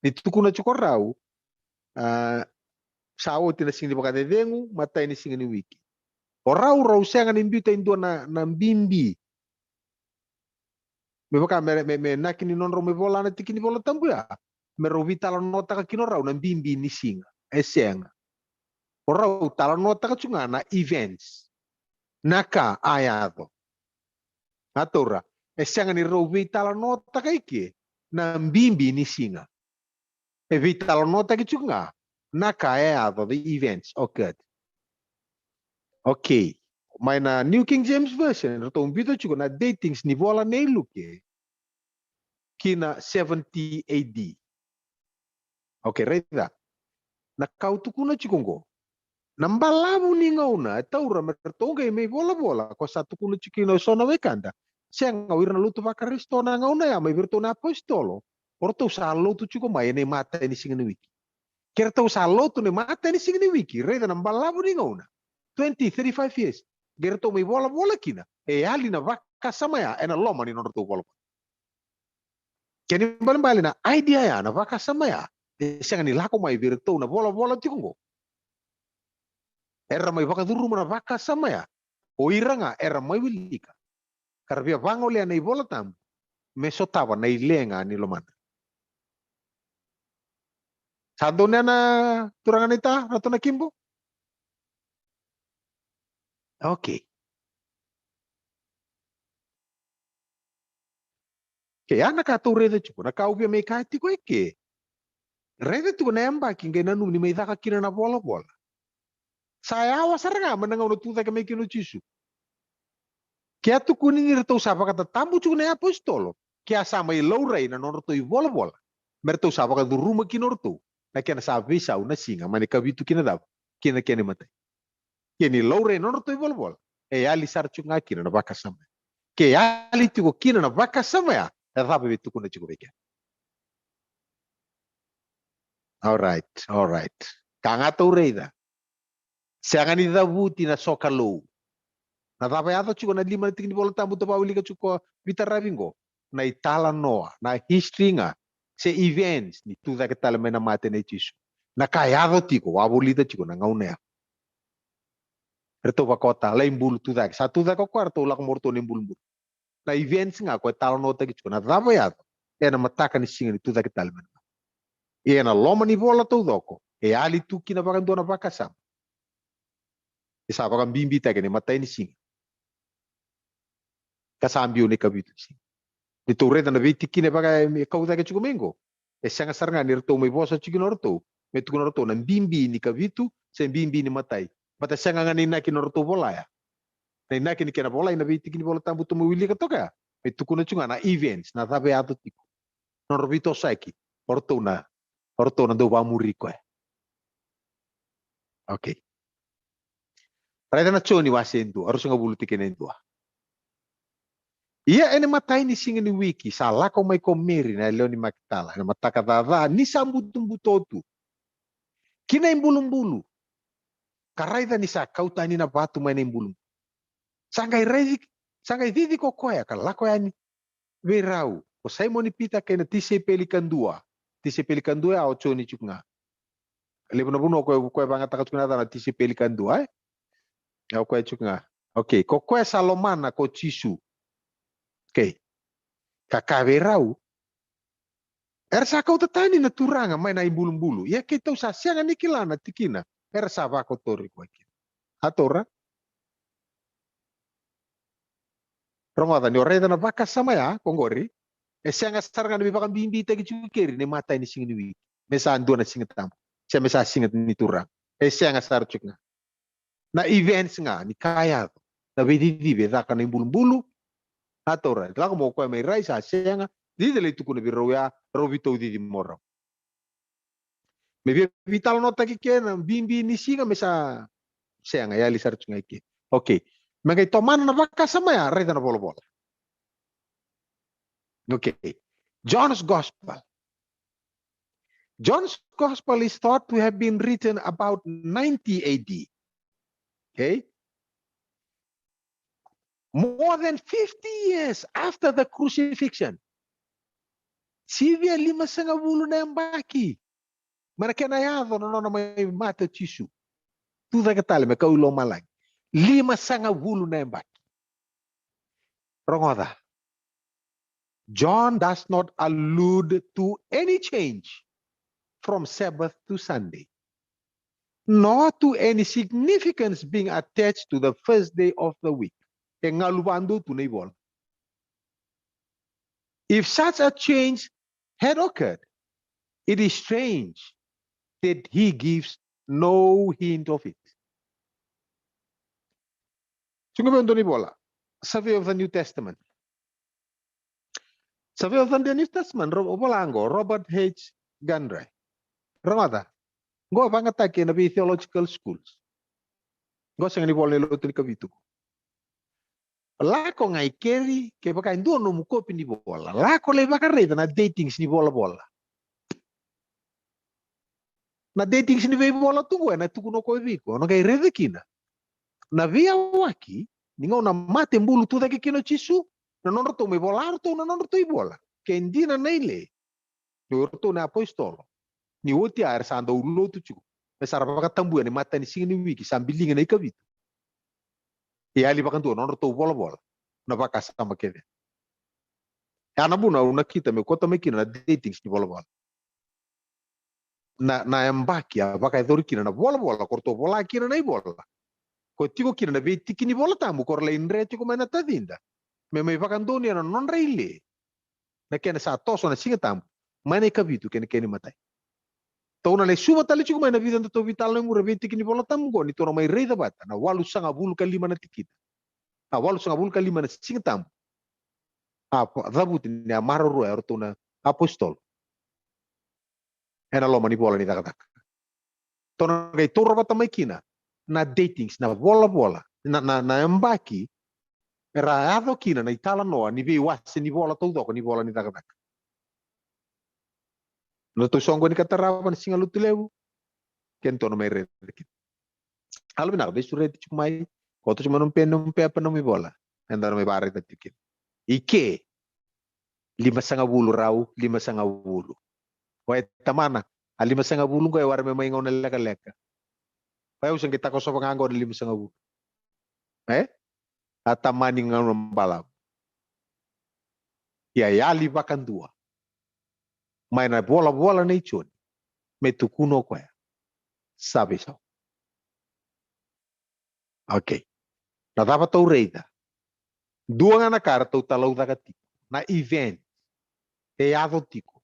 Itu kuna cukorau. Sao tina sing di bakate dengu, mata ini sing ni wiki. Rau sengan imbita indo na bimbi. Me baka me nakini non rome bola na tikini bola tambu ya. Me rovi tala nota ka kino rau na bimbi ni singa. Esenga. Rau tala nota ka cunga na events. Naka ayado. Atora. Esenga ni rovi tala nota ka iki na bimbi ni singa. E vi tala nota ka cunga. Naka ayado the events occurred. Okay. Mas na New King James Version, rito umbito chuko na datings ni vola na iluke kina 70 AD. Okay, right da. Na kautuku na chukongo. Nambalabu ni ngauna, taura mertonga me bola ko satu kuno chikino sona wekanda. Senga wirna lutu vakaristo na ngauna ya, may virto na apostolo. Orto sa lotu chuko may ne mata ni singini wiki. Kerto sa lotu ne mata ni singini wiki, reda nambalabu ni ngauna. 35 years. Gerto may bola kina. Ali na vaka sama ya, ena loma ni norto bola. Kani bali na idea ya na vaka sama ya. Senga ni lako may virto na bola tikungo. Era may vaka duru na vaka sama ya. O iranga era may wilika. Karbia vango le na bola tam. Mesotava na ilenga ni lomana. Sado na turangan ita rato na kimbo. Okay. Ke ana ka to rede chuko na ka ubia me ka ti ko ke. Rede tu na amba kinge na nu ni me ka kina na bola. Saya awas saranga menanga no tuta ke me kino chisu. Ke atu kuni ni reto sapa kata tambu chuko na apostolo. Ke asama i lourei na no reto i bola. Merto sapa ka du ruma kino reto. Na kena sa visa una singa mani ka vitu kina dab. Kina mate. Keni lourei no reto i bola. E ali sar chunga kina na baka sama. Ke ali tuko kina na baka sama ya. Rabe vitu kuna chuko beke. All right. Kangata ureida. Siangan ida buti na soka low. Na rabe ato chuko na lima tingin bola tambu to pawili ka chuko vita rabingo. Na itala noa, na history nga se events ni tuda ke tala mena mate na chisu. Na kayado tiko wabulita chuko na ngaunea. Reto bakota la imbulu tuda ke sa tuda ko kwarto la morto ni imbulu. Na events nga ko tala nota ke chuko na rabe ato. Ena mataka ni singa ni tuda ke tala mena. Ena loma ni bola to doko. E ali tu kina bakan dona bakasam. Isa bakan bimbi ta ke ni matai ni singa. Kasambio ni kabitu singa. Ni torreta na viti kine baga kauda ke chukumengo. E sanga saranga ni rto mai bosa chikinorto. Me tukunorto na bimbi ni kabitu, se bimbi ni matai. Mata sanga ngani na kinorto bola ya. Na kini kena bola ina viti kini bola tambu to wili ka toka. Me tukuna chunga na events na tabe ato tiko. No robito saiki. Orto na do ba muriko. Okay. Rada na choni wasendu, harus ngabulu tikene ndua. Ia ene matai ni singa ni wiki, sala ko mai komeri na leo ni makitala, na mataka dada ni sambutumbu totu. Kina imbulu-mbulu. Karaida ni sa kautani na batu mai na imbulu. Sangai didi ko koya kalako yani verau. O sai moni pita kena tise pelikan dua. Tise pelikan dua au choni chuknga. Lepo na buno ko banga takachukna na tise pelikan dua. Au ko chuknga. Okay, ko koya salomana ko chisu. Okay. Kakaverau. Ersa kau tatani na turanga mai na imbulu-mbulu. Ya kita usah sianga nikilana tikina. Ersa bako tori ko iki. Atora. Rongoda ni oreda na baka sama ya kongori. E sianga saranga na bibakan bimbi tagi chukeri ni mata ni singi ni. Mesa ando na singi tambo. Siya mesa singi ni turang. E sianga sar chukna. Na events nga ni kaya. Na bididi bedaka na imbulu-mbulu. Atora. Lako mo ko may raisa sianga. Didi le tukuna biroya robito di morro. Me vital nota que kena bimbi ni singa mesa sianga ya lisar chunga iki. Okay. Magai toman na baka sama ya reda na bola-bola. Okay. John's Gospel. John's Gospel is thought to have been written about 90 AD. Okay. More than 50 years after the crucifixion. Sivia 5,5 na embaki. Mana kena yado no na mai mata tisu. Tudo que tal me kaulo malang. 5,5 na embaki. Rongoda. John does not allude to any change from Sabbath to Sunday, nor to any significance being attached to the first day of the week. If such a change had occurred, it is strange that he gives no hint of it. Survey of the New Testament. Survey of the New Testament, Robert H. Gundry. Rangada, go bangatake na theological schools. Go sang ni bola lo tu kabitu. Lako ngai keri ke baka ndo no mukopi ni bola. Lako le baka reda na datings ni bola. Na datings ni bola tu na tu no ko viko, no kai reda kina. Na via waki, ninga na mate mbulu tu dake kino chisu, na nono to me bola to na nono to i bola. Ke ndina naile. No to na apostolo. Ni woti ar sanda ulo tu chu. Mesara baka tambu ni mata ni singi ni wiki sambilinga na ikabitu. E ali baka ndo nono to bola. Na baka sama kede. Ana buna una kita me kota me kina na datings ni bola. Na embaki baka idori kina na bola korto bola kina na bola. Ko tiko kina na veti kini bola tamu kor lain re tiko mana tadinda. Me mai baka ndo ni na non reile. Na kena sa toso na singa tamu. Mana ikabitu kene matai. Tau na le suba tali cukup main vida to vital nang urabeti kini bola tamu go ni to mai rei da bata na 8,5 na tikita. Na 8,5 na singa tamu. Apa rabut ni amaro ro er to na apostol. Ena lo mani bola ni tak. To na gai to bata mai kina na datings na bola na embaki era ado kina na itala no ni vi wase ni bola to do ni bola ni tak. No to songo ni katarawan singa lutulewu kento no mai rede kit albi na besu rede chumai koto chuma no pe apa no mi bola enda no mi bare da tikit ike 5,5 rau 5,5 wai tamana a 5,5 ko e war me mai ngone leka wai usang kita ko so pangango 5,5 atamani ngano balam ya ali bakan dua mai na bola nei chun me tukuno ko sabe so okay na dapat tau reida dua ngana kar tau talau da kati na event e ado tiko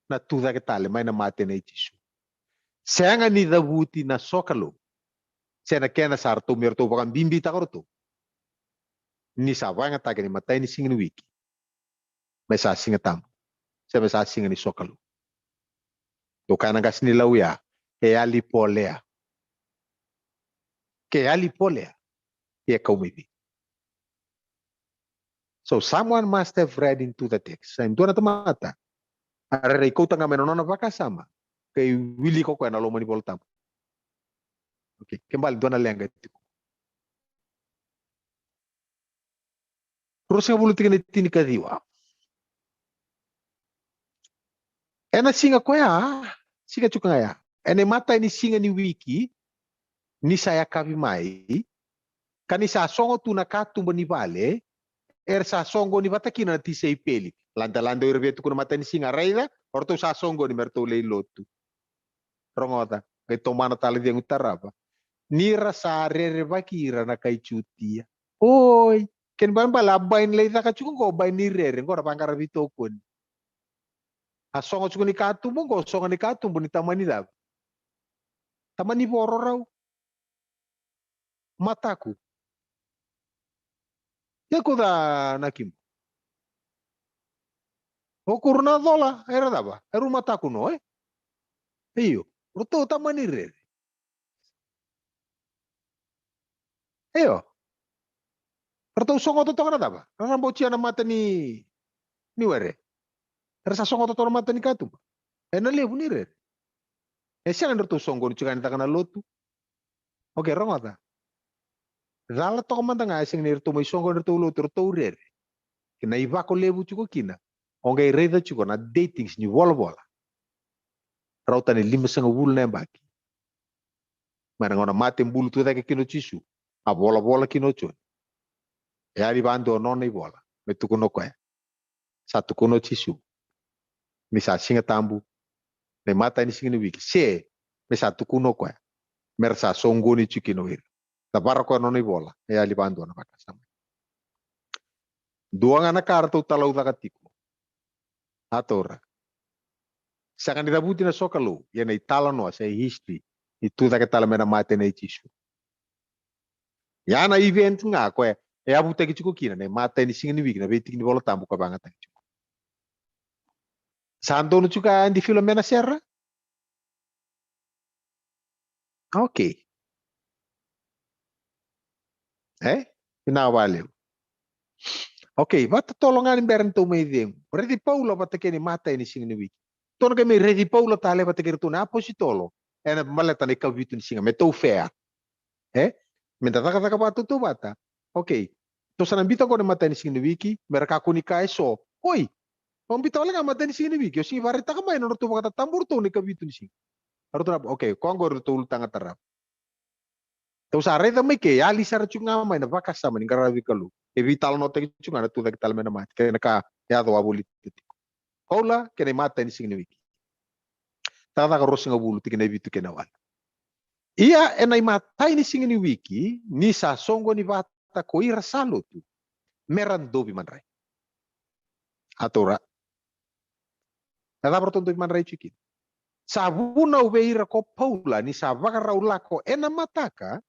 na tu da ketale mai na mate nei tisu senga ni da buti na sokalo sena kena sar tu mer tu bakan bimbi ta korto ni sabanga ta ni matai ni singin wiki mesa singa tam se mesa singa ni sokalo to kana gas ni lauya e ali polea ke ali polea e kaumibi. So someone must have read into the text. Sa indona tamata. Arere ikaw tanga menonona baka sama. Kay wili ko na lo mani boltam. Okay, kembali dona lenga itu. Terus nga bulutin ni tini kadiwa. Ena singa ko ya, singa chuka ya. Ene mata ni singa ni wiki ni saya kavi mai. Kanisa songo tu nakatumba ni vale. Sa songo ni bata kina ti sei peli. Landa irbetu kuna mata ni singa raida, orto sa songo ni merto lei lotu. Rongota, kay tomana tali di utaraba. Nira sa rere bakira na kay chutia. Oy, ken ban balabain lei ta kachuko ko bay ni rere ngora pangkara bito kun. A songo chuko ni katumbo ko songo ni katumbo ni tamani dab. Tamani boro raw. Mataku. Ya ko da nakim. O kurna dola era daba. Eru mataku no Iyo, roto tamani rere. Iyo. Roto songo to kana daba. Rana bochi na mata ni were. Rasa songo to mata ni katum. Ena lebu ni rere. Esa kan roto songo ni chikani takana lotu. Oke, rongata. Rala to manda nga sing ni roto mai songo roto lotu roto rere. Kina iba ko lebu chuko kina. Ongai reda chuko na datings ni bola. Rauta ni 5,5 bulan na baki. Mana ngona mate bulu tu dake kino chisu. A bola kino chun. Ya di bando non ni bola. Metu kuno kwa. Satu kuno chisu. Misa singa tambu. Ne mata ni singa ni wiki. Se. Misa tu kuno kwa. Mersa songo ni chukino wir. Tabara ko non ni bola. Ya di bando na baka sama. Dua ngana kartu talau takatiko. Atora. Saka ni rabuti na sokalo. Yana itala no sa history. Itu da ketala mena mate na ichisu. Yana event nga ko e abuta ki chuko kina ne mate ni singa ni wiki na beti ni bola tambu ka banga ta chuko. Sando no chuka di Filomena Serra? Okay. Ina valeu. Okay, bata tolongan beren to me ding. Redi Paulo bata keni mate ni singa ni wiki. Tono ke me Redi Paulo tale bata kertu na apositolo. Ena maleta ni kavitu ni singa me to fair. Minta taka batu tu bata. Okay. To sanambita ko na mata ni singa ni wiki, mereka kunika eso. Oi. Pambita wala mata ni singa ni wiki. O singa varita ka mai no to bata tambur to ni kavitu ni singa. Okay, ko angor to ultanga tarap. To sa reda me ke ali sar chunga mai na baka sama ni garavi kalu. E vital no te chunga na tu da tal mena mat. Ke na ka ya do abuli. Paula ke ne mata ni singa ni wiki. Tada ka rosinga bulu tikene vitu ke na wala. Ia enai matai ni singa ni wiki ni sa songo ni bata ko ira salo tu. Meran dobi manrai. Atora. Tada berton dobi manrai chikin. Sabuna ubeira ko Paula ni sabaka raulako ena mataka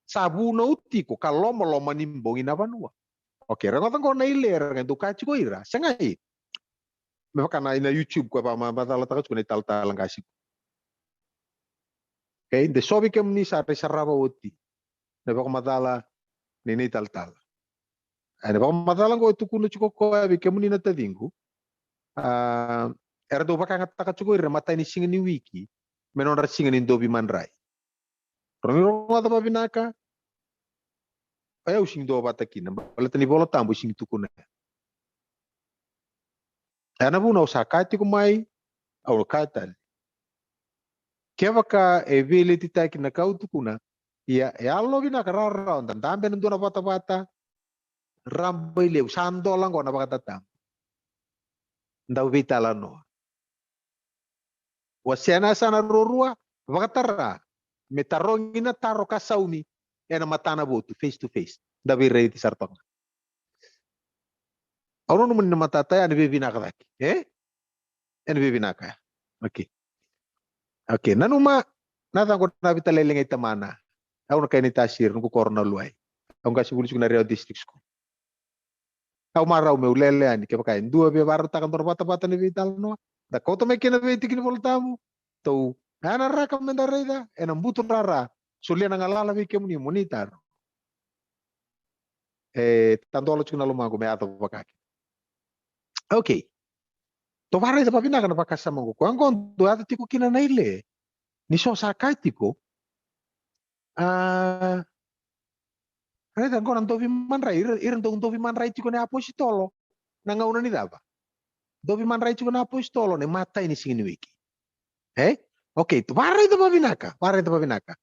sabuna utiko kalomo loma nimbongi na banua. Oke, rengotan ko na iler ngan tukachi ko ira. Sengai. Mepaka na ina YouTube ko pa mabatala takas ko na tal-talang kasi. Okay, de sobi kem ni sa saraba uti. Mepaka matala ni tal-tal. Ay mepaka matala ko tukuno chiko ko abi kem ni na tadingu. Era do baka ngata chuko ira mata ni singa ni wiki menon ra singa ni dobi manrai. Rongo ngata babinaka. Ay using do bata kina balata ni bola tambu sing tukuna. Ana bu na usakati ko mai au katal. Kevaka e vele titaki na kau tukuna. Ya allo binaka rara ondan tambe ndu na bata rambai le sando lang ko na baka tam. Ndaw vitala no. Wasiana sana rorua vakatara metarongina taro kasauni ena matana botu face to face dabi reiti sartong auno no mun matata ya nebe binaka daki nebe binaka okay nanuma nata ko na bitalele ngai tamana auno kay ni tasir nuko corona luai au kasi bulis na Rio district school au marau me ulele ani ke pakai dua be baru takan bata ni vital no da koto me kena be tikin voltamu to ana raka mendareda ena butu rara sulia na ngalala vi kemuni monitor tandolo chuna lo mago me ato bakaki okay to bara ida papina kana bakasa mango ko angon do ata tiko kina na ile ni so sakai tiko reda ngona dovi manrai iren dovi manrai tiko ne apostolo na ngauna ni daba dovi manrai tiko na apostolo ne mata ini singini wiki okay to bara ida papinaka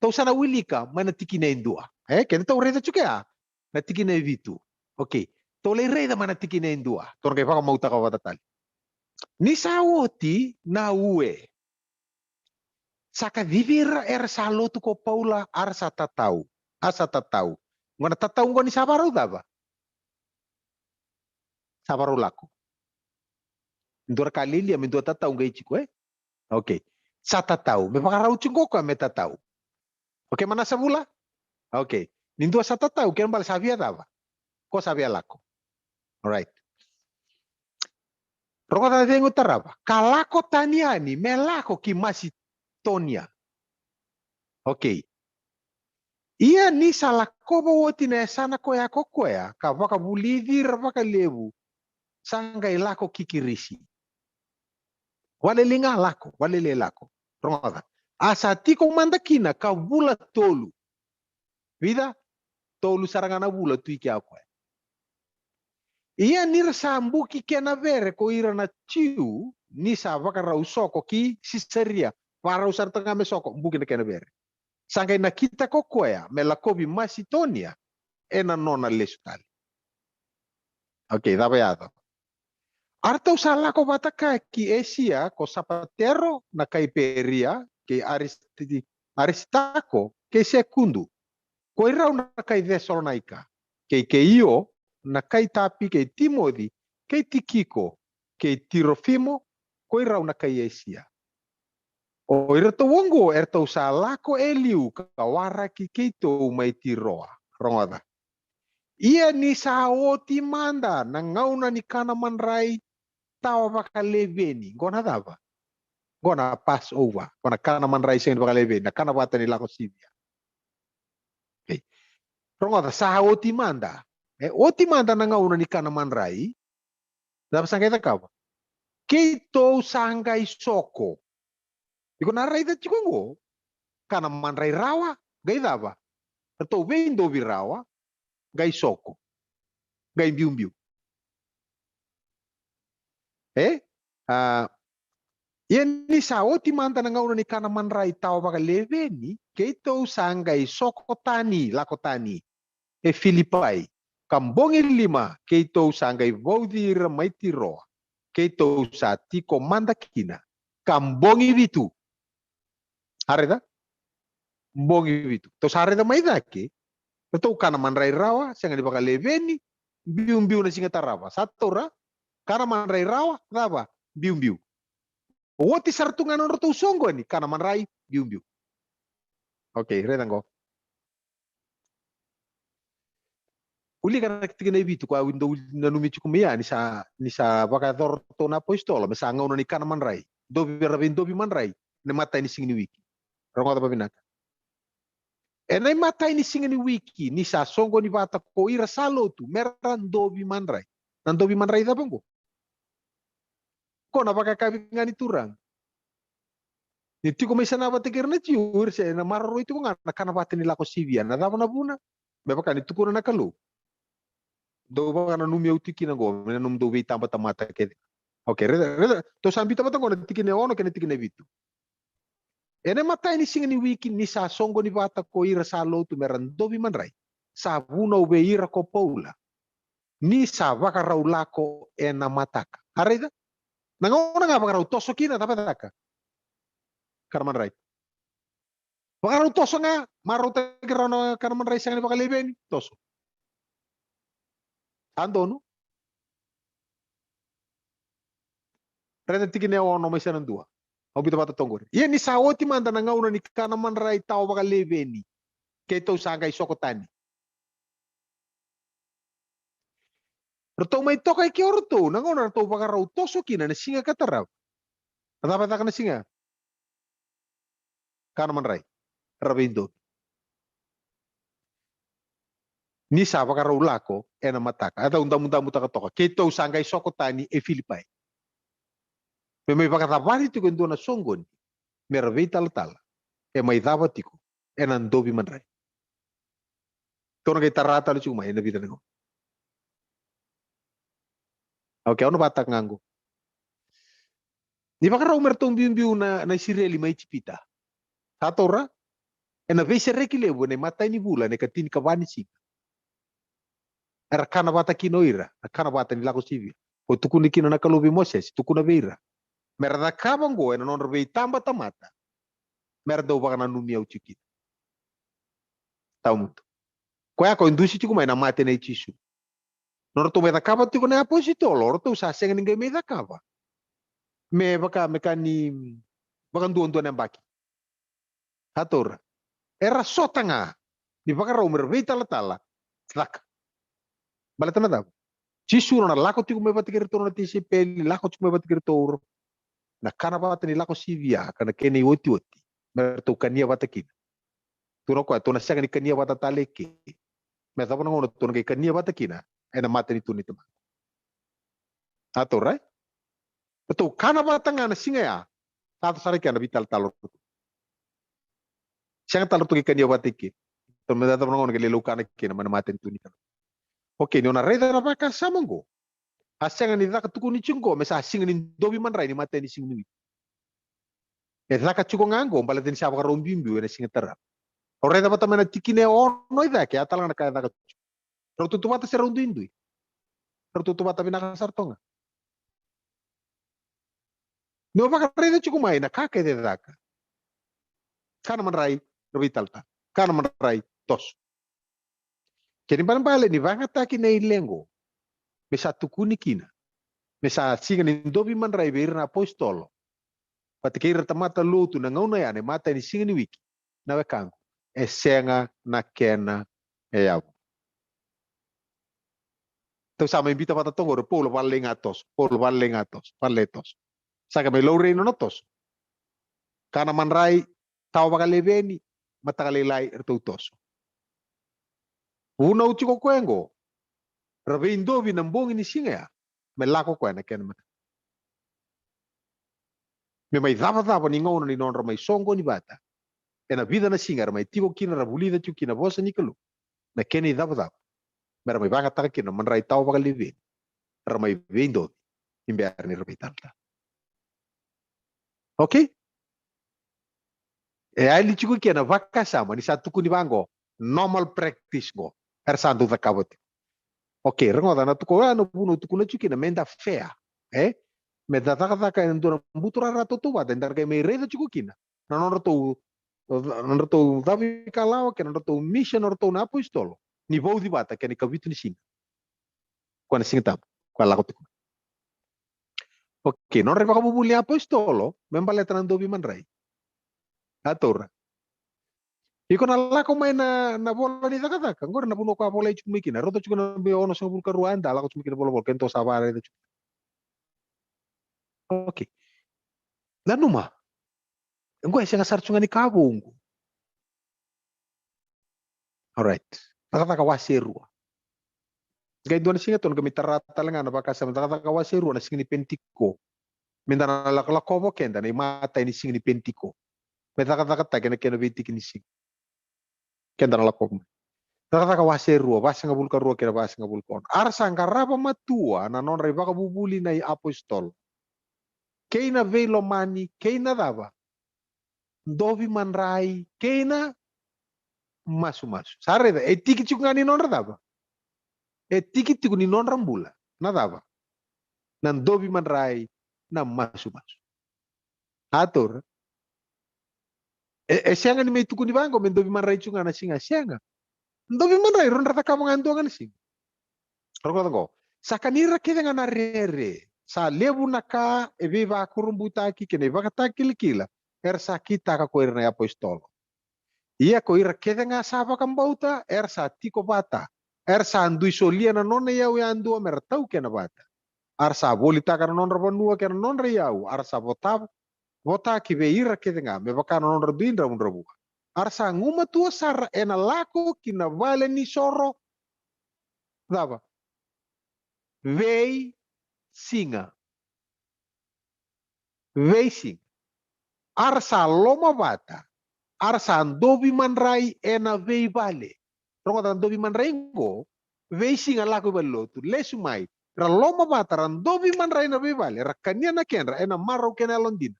to sana wilika mana tikina indua kena to reda chuka na tikina vitu okay to le reda mana tikina indua to ngai fa mau taka watatali ni sawoti na ue saka vivira era salotu ko Paula asa tatau ngona tatau ngoni sabaru daba sabaru lako ndora kalili am ndora tatau ngai chiko okay sa tatau me pakarau chungo ko me tatau okay mana sabula okay nindua sa tatau ken bal sabia daba ko sabia lako alright rokota tengo taraba kalako taniani melako ki masitonia okay ia ni salako woti na sana ko ya ka baka bulidir baka lebu sanga ilako kikirisi walelinga lako walele lako rokota asa tiko mandakina ka bula tolu vida tolu sarangana bula tuiki ako Ia nira sambu ki kena vere ko ira na ciu ni sa vakara usoko ki siseria para usar tengah mesoko mbuki na kena vere. Sangkai na kita kokoya melakobi Macedonia ena nona lesutali. Oke, dapat ya to. Arta usala ko bataka ki Asia ko Zapatero na Kaiperia ke Aristako ke Sekundu. Ko ira na kai Thessalonica ke io na kai tapi ke Timothy ke Tikiko ke Tirofimo ko ira na kai Asia. O ira to wongo erta usala ko Eliu kawara ki keito mai tiroa. Rongoda. Ia ni saoti manda na ngauna ni kana manrai tawa baka leveni. Gona dava. Gona pass over. Gona kana manrai sen baka leveni. Na kana bata ni lako sibia. Okay. Rongoda saoti manda. Oti manda na ngauna ni kana manrai. Dava sangkaita kawa. Keito sangai soko. Iko narai da chikongo. Kana manrai rawa. Gai dava. Atau vendo virawa. Gai soko. Gai biu-biu. Ini saoti manta na ngauna ni kana manrai tau baka leveni. Keito sangai soko tani. Lako tani. Filipai. Kambongi 5. Keito sangai vaudi ramaiti roa. Keito sa tiko manda kina. Kambongi vitu. Hareda? Mbongi vitu. Tos hareda mai dake. Betul kana manrai rawa. Sanga di baka leveni. Biu-biu na singa tarawa. Satu ra. Kana manrai rawa. Raba. Biu-biu. Wati sartungan orang tu songgo ni. Kana manrai. Biu-biu. Oke. Redang ko. Uli kana ketika na ibitu. Kwa window na numichu kumia. Nisa baka torto na poistola. Masanga una ni kana manrai. Dobi manrai. Na mata ini sing ni wiki. Rongo apa binaka. Enai mata ini sing ni wiki. Nisa songgo ni bata ko ira salo tu. Meran dobi manrai. Nan dobi manrai da bangko. Ko na baka kabingan iturang. Niti ko may sanaba tikir na tiur. Na mararo ito ko nga. Nakanabati nila ko sivia. Nadama na buna. Beba ka nito ko na nakalo. Do ba na numiyaw tiki na go. Minanum do wait tamba tamata kede. Okay, reda. To sambi tamata ko na tiki na ono kene tiki na bitu. Ene mata ini singa ni wiki ni sa songo ni bata ko ira sa lo tu meran dobi manrai. Sa buna ube ira ko paula. Ni sa baka raulako ena mataka. Areda? Nangona nga baka raw toso kina tapataka. Karman right. Baka raw toso nga. Maraw tagira na karman right sa nga baka leben. Toso. Ando no? Reda tiki na ono may sa nandua. Au bita bata tonggor. Iya ni sawoti manda na ngauna ni kana manrai tao baka leveni. Keto sangay sokotani. Roto may tokay ki orto. Nangauna to baka raw toso kina na singa katarap. Natapata ka na singa. Kana manrai. Rabindo. Ni sa baka raw lako ena mataka. Ata undam-undam mutaka toka. Keto sangay sokotani Filipai. May pagkatapari ito kung doon na songgon, meravay tal-tal, may dapat iko, nandobi man rin. Ito na kay tarata na siya nabita na ko. Okay, ano batak ngango? Di ba ka raw mertong biyo na sireli may chipita? Satora, nabay siya rekilebo na matay ni bula na katin kabani siya. Era kana bata kinoira, kana bata nila ko sivyo. O tukuni kino na kalubi Moses, tukuna beira. Merda kabang go ena non rebe tamba tamata. Merda uba kana numia uchikit. Tahu mutu. Koya ko indusi tiku mai na mate na ichisu. Nor to meta kaba tiku na aposito lor to sa senga ninga meta kaba. Me baka mekani bakan duon yang baki. Hator. Era sotanga. Di baka raw merbe tala. Tlak. Balata na daw. Chisu na lako tiku me batikir to na tisi peli lako tiku me batikir to. Na kana bata ni lako sivia kana kene oti merto kania bata kin tuno ko to na sanga ni kania bata taleke me tapo ngono to na kania bata kina ena mata ni tuni tama ato right to kana bata ngana singa ya tato sare kana vital talor sanga talor to kania bata kin to me tapo ngono ke lelo kana kina mana mata ni tuni okay no na reda na baka samango Asenga ni zaka tukuni chungo mesa asinga ni dobi man rai ni mata ni singa ni. Zaka chuko ngango mbala tin siapa karombimbi wena singa tera. Ore da bata mena tikine ono ida ke atala na kaya zaka. Ro tutu bata se rondu indui. Ro tutu bata bina sartonga. No baka reda chuko mai na kake de zaka. Kana man rai robitalta. Kana man rai tos. Jadi ban bale ni vanga taki na ilengo. Mesa tukuni kina. Mesa singa ni dobi man rai beir na apostolo. Patikira tamata lutu na ngauna ya ne mata ni singa ni wiki. Na wekango. E senga na kena e au. Tau sama imbita pata tongo re polo valengatos. Polo valengatos. Valetos. Saka me lo reino notos. Kana man rai tau bakaleveni. Matakalelai ertautoso. Una uchi ko kwengo. Rabe indobi nambongi ni singa ya. Me lako kwena kena mata. Me mai dava ni ngauna ni non ramai songo ni bata. Ena vida na singa ramai tiko kina rabulida chu kina bosa ni kalu. Na kena dava. Me ramai banga taka kina man rai tau bakaleveni. Ramai vendo. Imbiar ni rabe talta. Okay? E ali chuku kena vaka sama ni satu kuni bango normal practice go sandu da kabot. Okay, rengo da na tuko ano puno tukuna chuki na menda fair. Me da taka ndona mbutura rato tu ba ndar ke me reda chuku kina. Na no rato davi kalao ke no rato mission rato na apostolo. Ni vou di bata ke ni kavitu ni sing. Kwana sing tam. Kwa la kotu. Okay, non reva kabubuli apostolo, membale tanando bi man rai. Ator. Iko na lako mai na bola ni taka ngor na puno ko bola ichu mikina roto chuko na be ono sa bulka Ruanda lako chu mikina bola kento sabare de. Okay. Lanuma. Ngoi senga sarchunga ni kabungu. All right. Taka waserua. Gai dona singa ton kami tarata lenga na bakasa taka waserua na singi pentiko. Mindana la kobo kenda na mata ni singi pentiko. Me taka kena bitik ni sing. Kenda na la kobo. Taka waserua basenga bulka rua kera basenga bulkon. Arsa ngaraba matua na non reba kabubuli na apostol. Keina velo mani, keina dava. Dovi manrai, keina masu. Sareda, etiki chukani non dava. Etiki tikuni non rambula, na dava. Nan dovi manrai, na masu. Ator. Sianga ni may tukuni bango, men dovi manrai chungana singa sianga. Dovi manrai, ron rata kamanganto nga sing. Rogo. Sa kanira keda nga narere. Sa lebu naka ebe va kurumbuta ki kene va kata kila ersa kita ka koir na apostolo. Ia koir keda nga saba kambauta ersa tiko bata. Ersa andui solia na nona yau ya andua mertau kena bata. Arsa bolita ka non rabanua kena non yau arsa vota ki be ira keda nga me baka non raduin ramun rabu. Arsa nguma tua sar ena lako kina vale ni soro. Dava. Vei singa. Vei arsa loma bata. Arsa andobi manrai ena vei vale. Rongo andobi manrai ngo. Vei singa laku balotu. Lesu mai. Ra loma bata andobi manrai na vei vale. Rakania na kenra ena maro kena londina.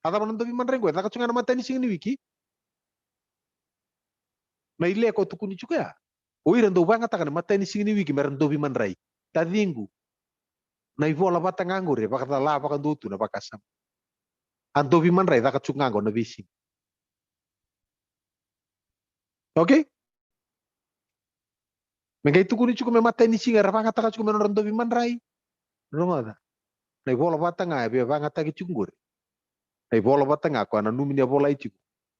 Ada andobi manrai ngo. Taka chunga na mata ni singa ni wiki. Na ile ko tukuni chuka. Oira ndo banga taka na mata ni singa ni wiki merandobi manrai. Tadingu. Na ivola bata ngangure baka la baka ndutu na baka sam. Andobi manrai taka chungango na visi. Okay? Mengai tukuni chuku me mata ni singa rabanga taka chuku menon andobi manrai. Rongoda. Na ivola bata nga be banga taka chungure. Na ivola bata nga ko na numi ni bola itu.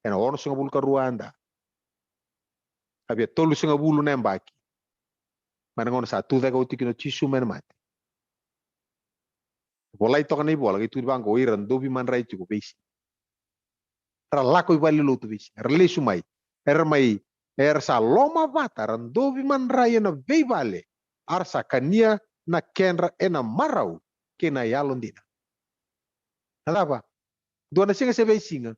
Ena ono singa bulka Ruanda. Abia tolu singa bulu nembaki. Manangono sa tu daga utiki no chisu men mate. Bola itu kan bola itu bang ko iran dobi manrai chuku besi. Ra lako ibali lutu besi. Rele sumai. Ermai ersa loma bata randobi manrai na veivale. Arsa kania na kenra ena marau kena yalondina. Apa? Dua na singa se veisinga.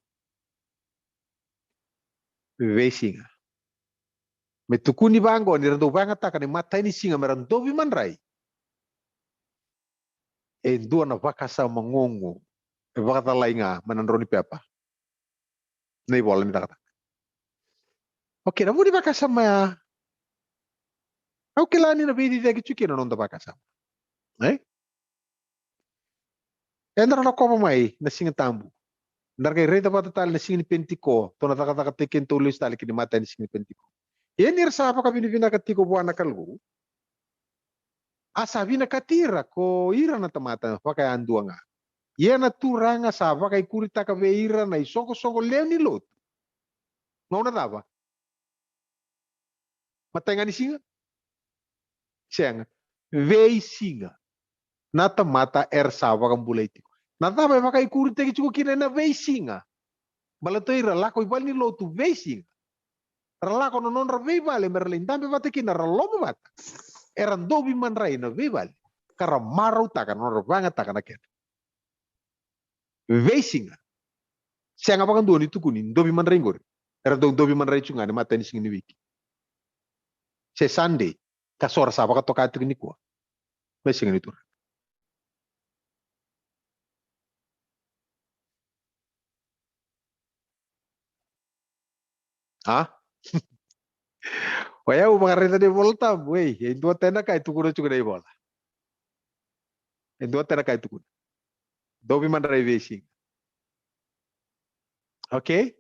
Veisinga. Me tukuni bango ni rando banga taka ni mata ini singa merandobi manrai. dua na vakasa mangongo vakata lainga manandroni pepa nei bola minta kata oke na mudi vakasa ma oke la ni na vedi dagi cuki na nonda vakasa endra na kopa mai na singa tambu ndar kay reta pata tal na singa ni pentiko to na taka teken to lis tal kini mata ni singa pentiko yenir sa apa kabini vina katiko buana kalgu asa vina katira ko ira na tamata pakai anduanga yena turanga sa pakai kurita ka veira na isoko soko leoni lot ngona dava matenga ni singa senga vei singa na tamata sa pakai bulaitiko na tava pakai kurita ki chuko kina na vei singa balatoira lako ibal ni lotu vei singa ralako no non vei vale merlin tambe vate kina ralomo vata eran dobi man rai na vei vale kara marau taka no vanga taka na ken vei singa senga pakan doni tukuni dobi man rai ngor era dobi man rai chunga ne mata ni singi wiki se Sunday kasora sa paka toka tukini ko me singi ni tur Waya umakarita de volta, wey. Endo tena kai tukuro chuko de bola. Endo tena kai tukuro. Dobi man racing. Okay?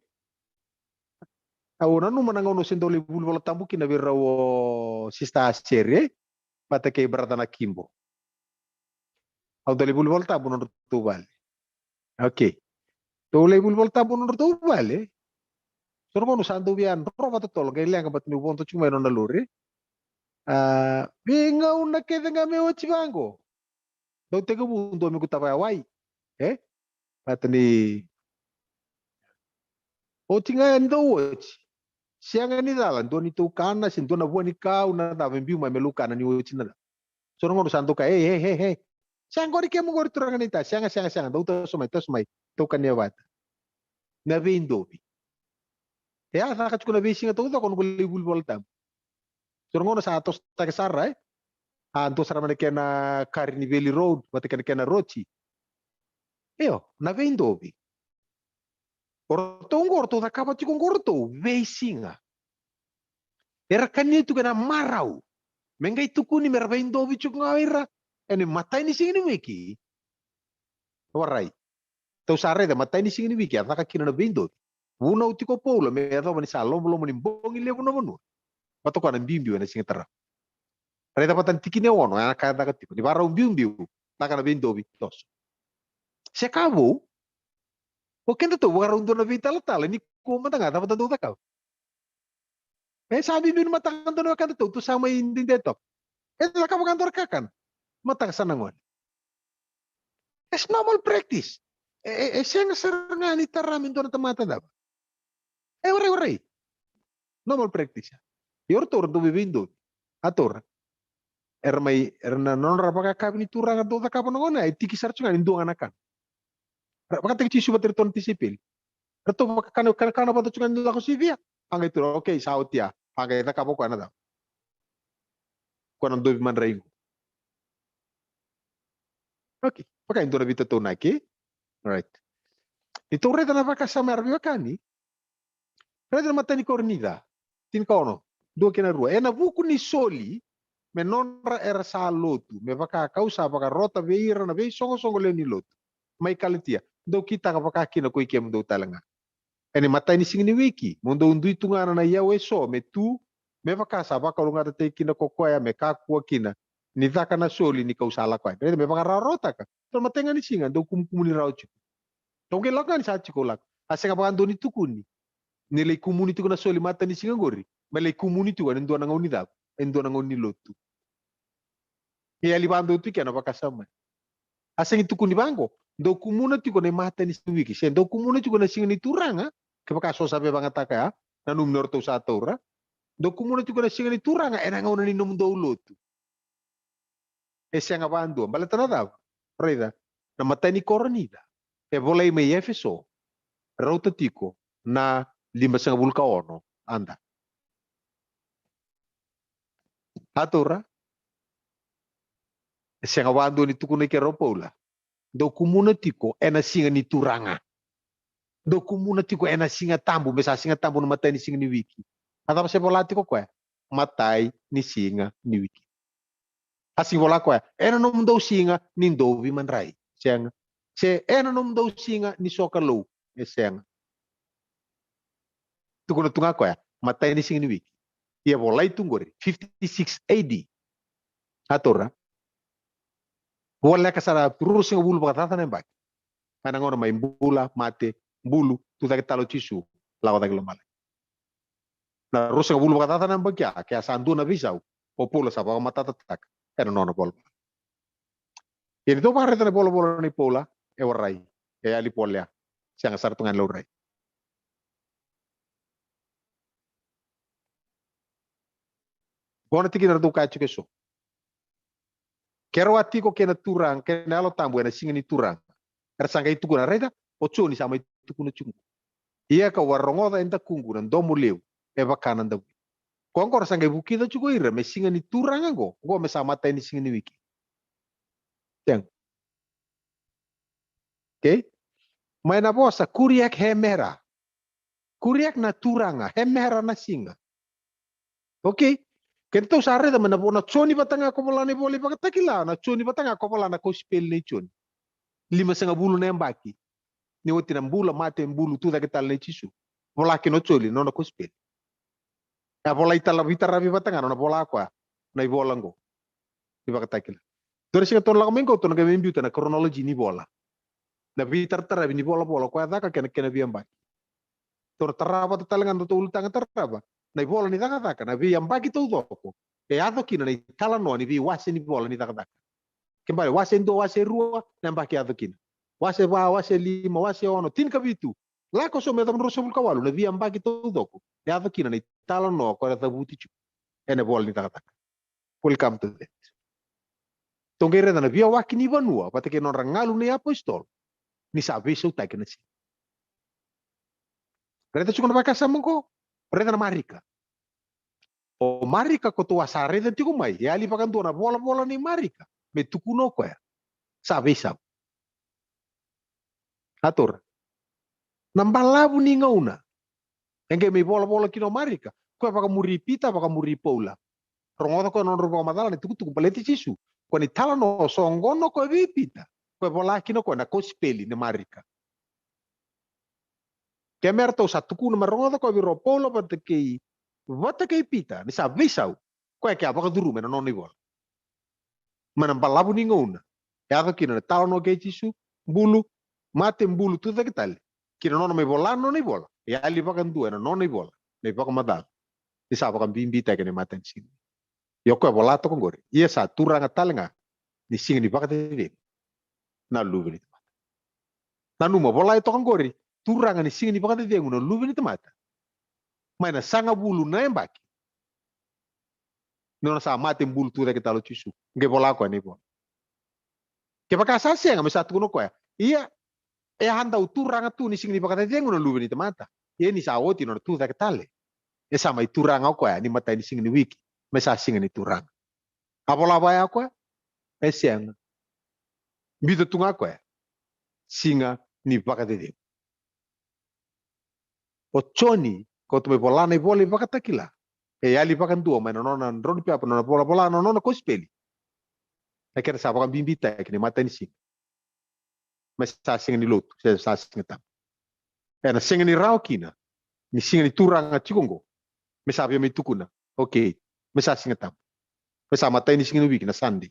Awona no manangono sendoli bul bola tambu kina o sista serie pata kay brada na kimbo. Aw doli bul bola tambu no tubal. Okay. Doli bul bola tambu no tubal. Sono kono sandu bian rova to tol gay lenga bat ni wonto chuma no nalure. Binga una kede ngame ochibango. Do tega bundo mi kutaba wai. Patani otinga ndo wochi. Sianga ni dala ndo ni tu kana sin ndo na buani ka una da vembiu mai meluka na ni wochi na. Sono ngono sandu ka hey. Sianga ri kemo gori turanga ni ta sianga do to somai to kan ya wat. Na vindo. Ya sa ka chukuna visinga to kono goli bul voltam. Sono ngono sa tos ta kesara anto sara mana kena Carnivali Road mate kena Rochi. Io na vindo. Orto da kapa chikon gorto veisinga. Era kanito kana marau. Mengai tukuni merveindo bichuk ngawira. Ene matai ni singini wiki. Warai. Tau sare da matai ni singini wiki ataka kina na vindo. Una utiko polo me ato mani salom belum mani bongi levo no manu. Pato kana bimbiu na singa tara. Reda patan tikine wono ana kada katiko. Di barau bimbiu taka na vindo bi tos. Se acabou. O kenda to warung do na vital tal ni ko mata nga dapat do takaw. Sabi bin matang do na kanda to sama hindi deto. Laka mo kantor kakan. Matang sanangon. It's normal practice. Siya nga sir nga ni taramin do na tamata daw. Oray. Normal practice. Yor tur do bibindo. Atur. Na non rapaka kabini turang do takaw no ngona tiki sarchu nga indo anakan. Baka tiki suba terton tisipil. Reto kana ba to chungan do ako sivia. Ang ito okay saut ya. Ang ita kapo ko na daw. Ko nang dobi man rai. Okay. Baka indo na bito to na ki. Alright. Ito reda na baka sa marbi kani. Reda na matani kornida. Tin kono. Do kina rua. Na buku ni soli me nonra era sa lotu. Me baka kausa baka rota veira na vei songo le ni lotu. Mai kalitia. Do kita ka baka kina ko ikem do talanga. Ene matai ni singini wiki. Mondo undu itungana na yawe so me tu me baka sa baka lunga te kina kokoya me kakua kina. Ni taka na soli ni kausala kwa. Reda me baka rarota ka. To matenga ni singa do kumkumuni rauchu. Tongke lakan sa chikolak. Ase ka baka ndoni tukuni. Nilai community ko na soli mata ni singa gori. Malay community ko ndo na ngoni dab. Ndo na ngoni lotu. Iya libando tu kya na baka sama. Ase ngi tukuni bango. Do community ko na mata ni wiki. Se do community ko na singa ni turanga. Ke baka so sabe banga taka na numero to sa tora. Do community ko na singa ni turanga ena ngona ni num do lotu. Ese nga bando. Balata na dab. Reda. Na mata ni koronida. E volei me efeso. Rauta tiko na 5 ono anda. Atura. Senga wando ni tukuna ke ropola. Do kumuna tiko ena singa ni turanga. Do kumuna tiko ena singa tambu mesa singa tambu no matai ni singa ni wiki. Ata se bola tiko kwa matai ni singa ni wiki. Assim bola kwa ena no mdo singa ni ndovi manrai. Senga. Se ena no mdo singa ni soka low. Senga. Tukuna tunga kwa matai ni singa ni wiki. Ia bola itungore 56 AD. Atora. Bola kasara turus singa bulu bakatata nembak. Kana ngona mai mbula mate bulu tu tak talo tisu lawa tak lemala. Na rusa bulu bakatata nembak ya kaya sandu na visau. Popola sa baka matata tak. Era nona bola. Ini to pare tane bola ni pola e warai. E ali pola. Siang sar tungan laurai. Bona tiki na duka chuke so. Kero ati ko kena turang kena alo tambu na singa ni turang. Era sanga itu kuna reda ocho ni sama itu kuna chungu. Ia ka warongo da enta kungu nan domu leu e bakana da. Kongkor sanga buki da chugo ira me singa ni turang go. Go me sama mata ni singa ni wiki. Yang. Okay? Mai na bosa kuriak hemera. Kuriak na turanga hemera na singa. Okay? Kento sare da mana bona choni batanga ko bola ni boli pakatakila na choni batanga ko bola na ko spell ni choni. 5 bulu na mbaki. Ni woti na mbula mate mbulu tu da ketal le chisu. Bola ke no choli no ko spell. Ya bola itala vitara vi batanga no bola kwa na bola ngo. Di pakatakila. Dore singa ton la mengo ton ga membiuta na chronology ni bola. Na vitar tara ni bola kwa da ka kena vi mbaki. Tor taraba to talengan to ultanga taraba. Na bola ni daka na vi mbaki to doko. E ado kina ni tala no ni vi wase ni bola ni daka. Kembali wase ndo wase rua na mbaki ado kina. Wase ba wase lima wase ono tin kabitu. La ko so me tam roso kawalu na vi mbaki to doko. E ado kina ni tala no ko da buti chu. Ene bola ni daka. Welcome to that. Tongere na vi waki ni vanua patake non rangalu ni apostol. Ni sabe so ta kena si. Reta chukuna baka samungo. Reta na marika. O marika ko to asare da tiku mai. Ya ali pakan na bola ni marika. Me tukuno ko ya. Sabe sab. Atur. Nambalabu ni ngauna. Engke me bola kino marika. Ko pakan muri pita pakan muri pola. Rongoto ko non rupa madala ni tuku paleti sisu. Ko ni tala no songono ko vi pita. Ko bola kino ko na ko speli ni marika. Kemerto sa tuku na marongoto ko vi ropola patakei. Vata kay pita, ni sa visaw, ko ay kaya baka duru mena non ibol. Manang balabu ni nguna. Yado kina talo no kay chisu, bulu, mate bulu tu da kital. Kina non may bola non ibol. Ya ali baka ndu na non ibol. Ni baka madal. Ni sa baka bimbita kini maten sin. Yo ko bola to kongori. Iya sa turanga talanga ni sing ni baka tede. Na lubi ni mata. Na numa bola to kongori, turanga ni sing ni baka tede nguna lubi ni mata. Mana sanga bulu na embaki. Nona sa mate bulu tu da kita lo chisu. Nge bola ko ni bo. Ke baka sase nga mesatu kuno ko ya. Iya e handa uturanga tu ni sing ni baka tede nguna lubi ni mata. Ye ni sa oti no tu da ketale. E sama ituranga ko ya ni mata ni sing ni wiki. Mesa sing ni turanga. Apola ba ya ko? E siang. Bito tunga ko ya. Singa ni baka tede. O choni ko tu me bola ni boli baka takila. E ali baka ndu ma no na ron pia no bola no ko speli. E kera sa baka bimbita ke ni mata ni sing. Mas sa sing ni lot, sa sing tam. E na sing ni rao kina. Ni sing ni turanga chikongo. Me sa me tukuna. Okay. Me sa sing tam. Me sa mata ni sing ni wiki na sandi.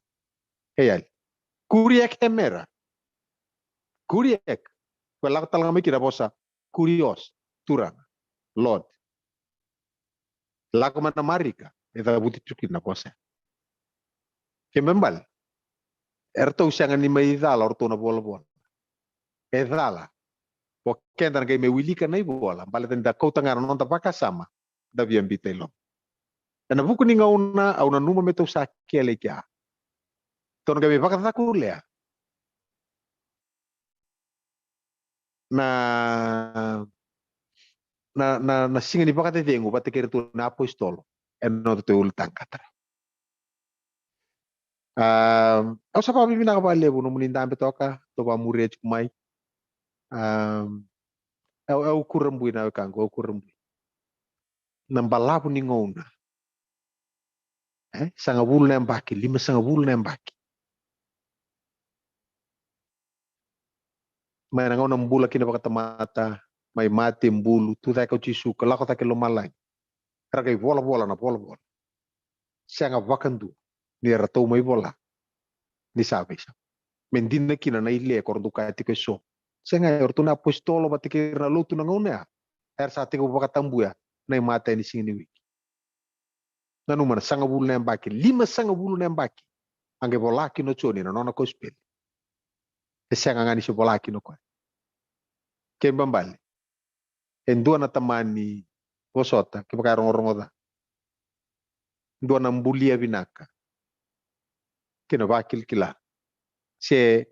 E ali. Kuriek emera. Kuriek. Ko la talanga me kira bosa. Kurios turanga. Lord. Lago mana marika. Eta buti chukin na bosa. Ke membal. Erto usianga ni mai dala orto na bola. E dala. O kendan kay me wilika na bola. Bale tenda kau tangara non tapaka sama. Da biam bitelo. Na buku ni ngauna au na numa meto sa kele kya. Ton kay baka takulea. Na singa ni baka te tengu bate kertu na apostolo. En no te ultang katara. Au sa papi bina ka lebu no muninda ambe toka to ba murie kumai. Au kurembui na kango au kurembui. Nambalabu ni ngona. Sanga bulu na mbaki, 5 sanga bulu na mbaki. Mai na ngona mbula kina baka tamata, mai mati mbulu, tu ta ko chisu, kala ko ta ke lo malai. Ragai bola na bola. Sanga vakandu, ni ratou mai bola. Ni sabe sa. Mendina kina na ile kordu ka tiko so. Sanga ortu na apostolo batike na lutu na ngona. Sa tiko baka tambuya, na mata ni singini wiki. Nanu mana sanga bulu na mbaki, 5 sanga bulu na mbaki. Ange bolaki no choni na nona kospel. Sanga ngani se bolaki no ko. Kembambali. Endua na tamani bosota ke baka rongo da. Ndua na mbulia binaka. Kena bakil kila. Se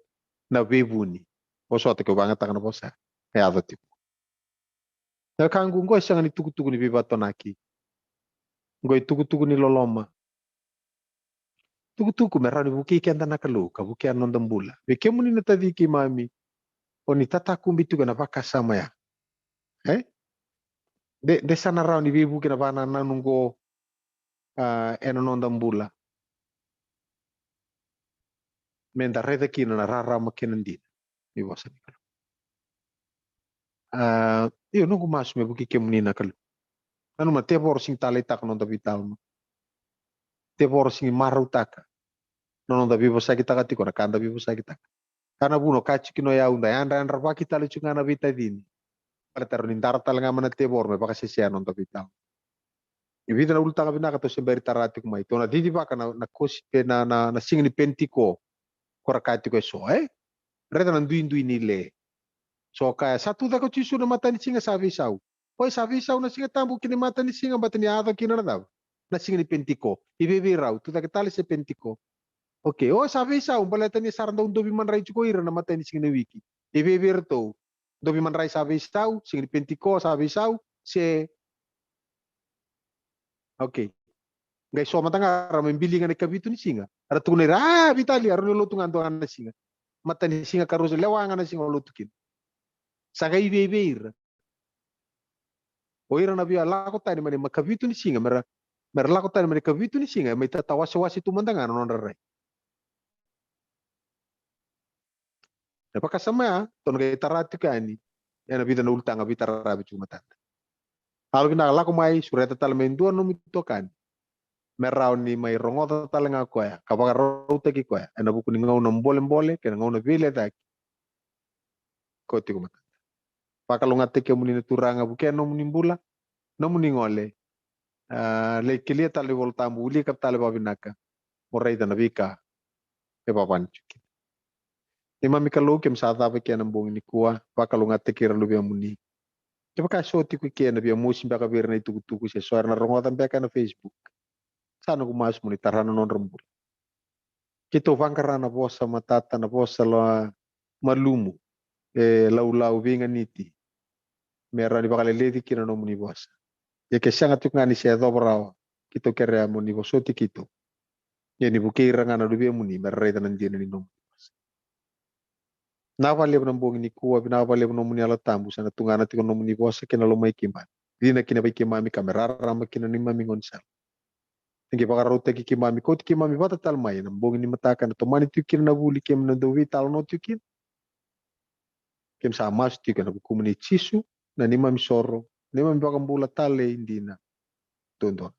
na bebuni. Bosota ke banga takana bosa. Ada tipo. Na kangu ngoi sanga ni tuku-tuku ni bibatonaki. Ngoi tuku-tuku ni loloma. Tuku-tuku merani buki kenda nakaluka, buki anondambula. Bekemuni na tadiki mami. Oni tatakumbi tuga na baka sama ya. De sana rau ni bibu kena bana nanungo enonondambula. Menda reda kina na rara makinan din. Ni bosa ni kalu. Iyo nungu masu me buki kemuni na kalu. Nanu ma tebor sing tali tak non tapi talma. Tebor sing marau taka. Non tapi bosa kita katiko na kanda bibosa kita. Karena buno kaci kino ya unda anda baki tali chungana vita dini. Para terlindar talanga mana tebor me baka sesia non tapi tal. Ibida na ulta ka binaka to sembari tarati kumai. To na didi baka na kosi pe na sing ni pentiko. Kora kati ko so Reda nan duin ni le. So kaya satu da ko chisu na mata ni singa sabi sau. Poi sabi sau na singa tambu kini mata ni singa batani ada kina na daw. Na singa ni pentiko. Ibebe raw tu da ketali se pentiko. Oke, sabi sau baleta ni saranda un dobi man rai chuko ira na mata ni singa ni wiki. Ibebe to dobi man rai sabi sau, singa ni pentiko sabi sau se oke. Ngai so matanga ra membilinga ni kabitu ni singa. Ara tunera vitali aru lo tungan to na singa. Mata ni singa karuso lewanga na singa lo tukin. Sagai beber. Oira na bia lako tani mani makavitu ni singa mera lako tani mani kavitu ni singa mai tata wasi tu mandanga non rai. Na pakasama ton ga tarati kani. Yana bida na ultanga bita rabi cuma tanda. Hal kina lako mai sureta tal mendua no mitokan. Merau ni mai rongoda talenga ko ya. Kapaka rota ki ko ya. Ana buku ni ngau na mbole kena ngau na vile tak. Koti ko matanda. Pakalonga teke muni na turanga buke no muni mbula. No muni ngole. Le kilia tali voltambu uli kap tali babinaka. Morai da nabika. E baban chuki. Ima mikalo kem sa ta ke na mbong ni kuwa. Pakalonga teke ra lubia muni. Coba kasih tiku kia na bia musim baka bir na tuku se soar na rongotan beka na Facebook. Sana ko mas muni tarana non rembul. Kito vangkara na bosa matata na bosa lo malumu. Lau vinga niti. Mera ni baka leleti kina no muni bosa. Ya kesanga tuk ngani se dobra kito kere muni bosoti kito. Ya ni bukira ngana lubia muni mera nan dina ni no. Napa lebo na mbong ni kuwa binapa lebo no muni ala tambu sana tungana tiko no muni bosa kena lo mai kiman. Dina kina bai kimami kamera rama kina ni mami ngonsal. Ngi baka rota ki kimami ko kimami bata tal mai na mbong ni mataka na tomani tukin na buli kem na dovi tal no tukin. Kem sa mas tukin na bukumuni chisu na ni mami soro. Ni mami baka mbula tale indina. Tondo.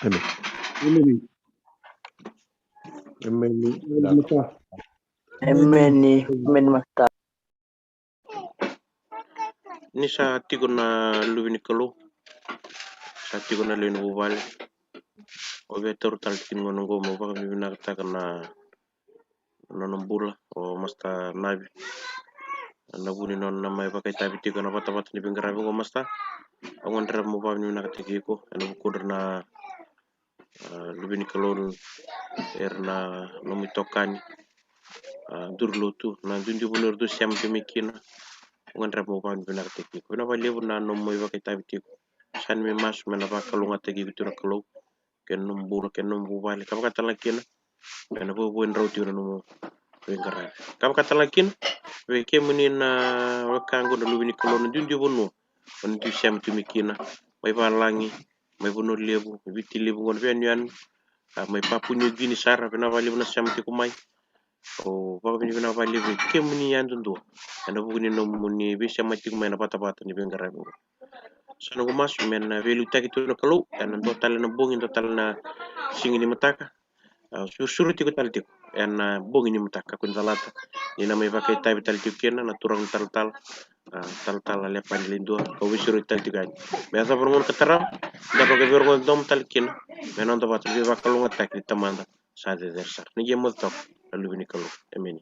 Amen. Amen mata. Ni sa tiko na lubini kalu. Sa tiko na lubini bubale. Obe toru tal tikin ngono go mo baka bibina kata na nonambula o masta nabi. Nabuni non na mai baka tabi tiko na bata ni bingarabi go masta. Angon dra mo baka bibina kata kiko. Ano bukudur na lubini kalu erna nomitokani. Durlutu na dundi bunur du siam jumikina. Ngan rap mo pan bina teki ko na bale na no mo iba kita bitiko san me mas me na ba kalunga teki bitu na kalu ken numbu bali kapa kata lakin na bo bo rauti no wengara kapa kata lakin we kemuni na wakango na lubini kolon dundi bonno on du sem tumikina may balangi may bono lebu biti lebu ngon fen yan may papunyo gini sara na vali na sem ti kumay o baba ni na vali we kemuni yan dundo ana buguni no muni bi sem ti kumay na bata ni wengara sana gumas men velu taki tu na kalau dan total na bongin total na singini mataka sursuru tiku taltik en bongin mataka kun salata ni na may pakai tabi taltik kena na turang tal ale panlindo ko wisuru taltikan me asa permon kataram da ko vergo dom talkin me non to bat bi bakalunga tak tamanda sa de dersar ni jemot tok alu ni kalau emeni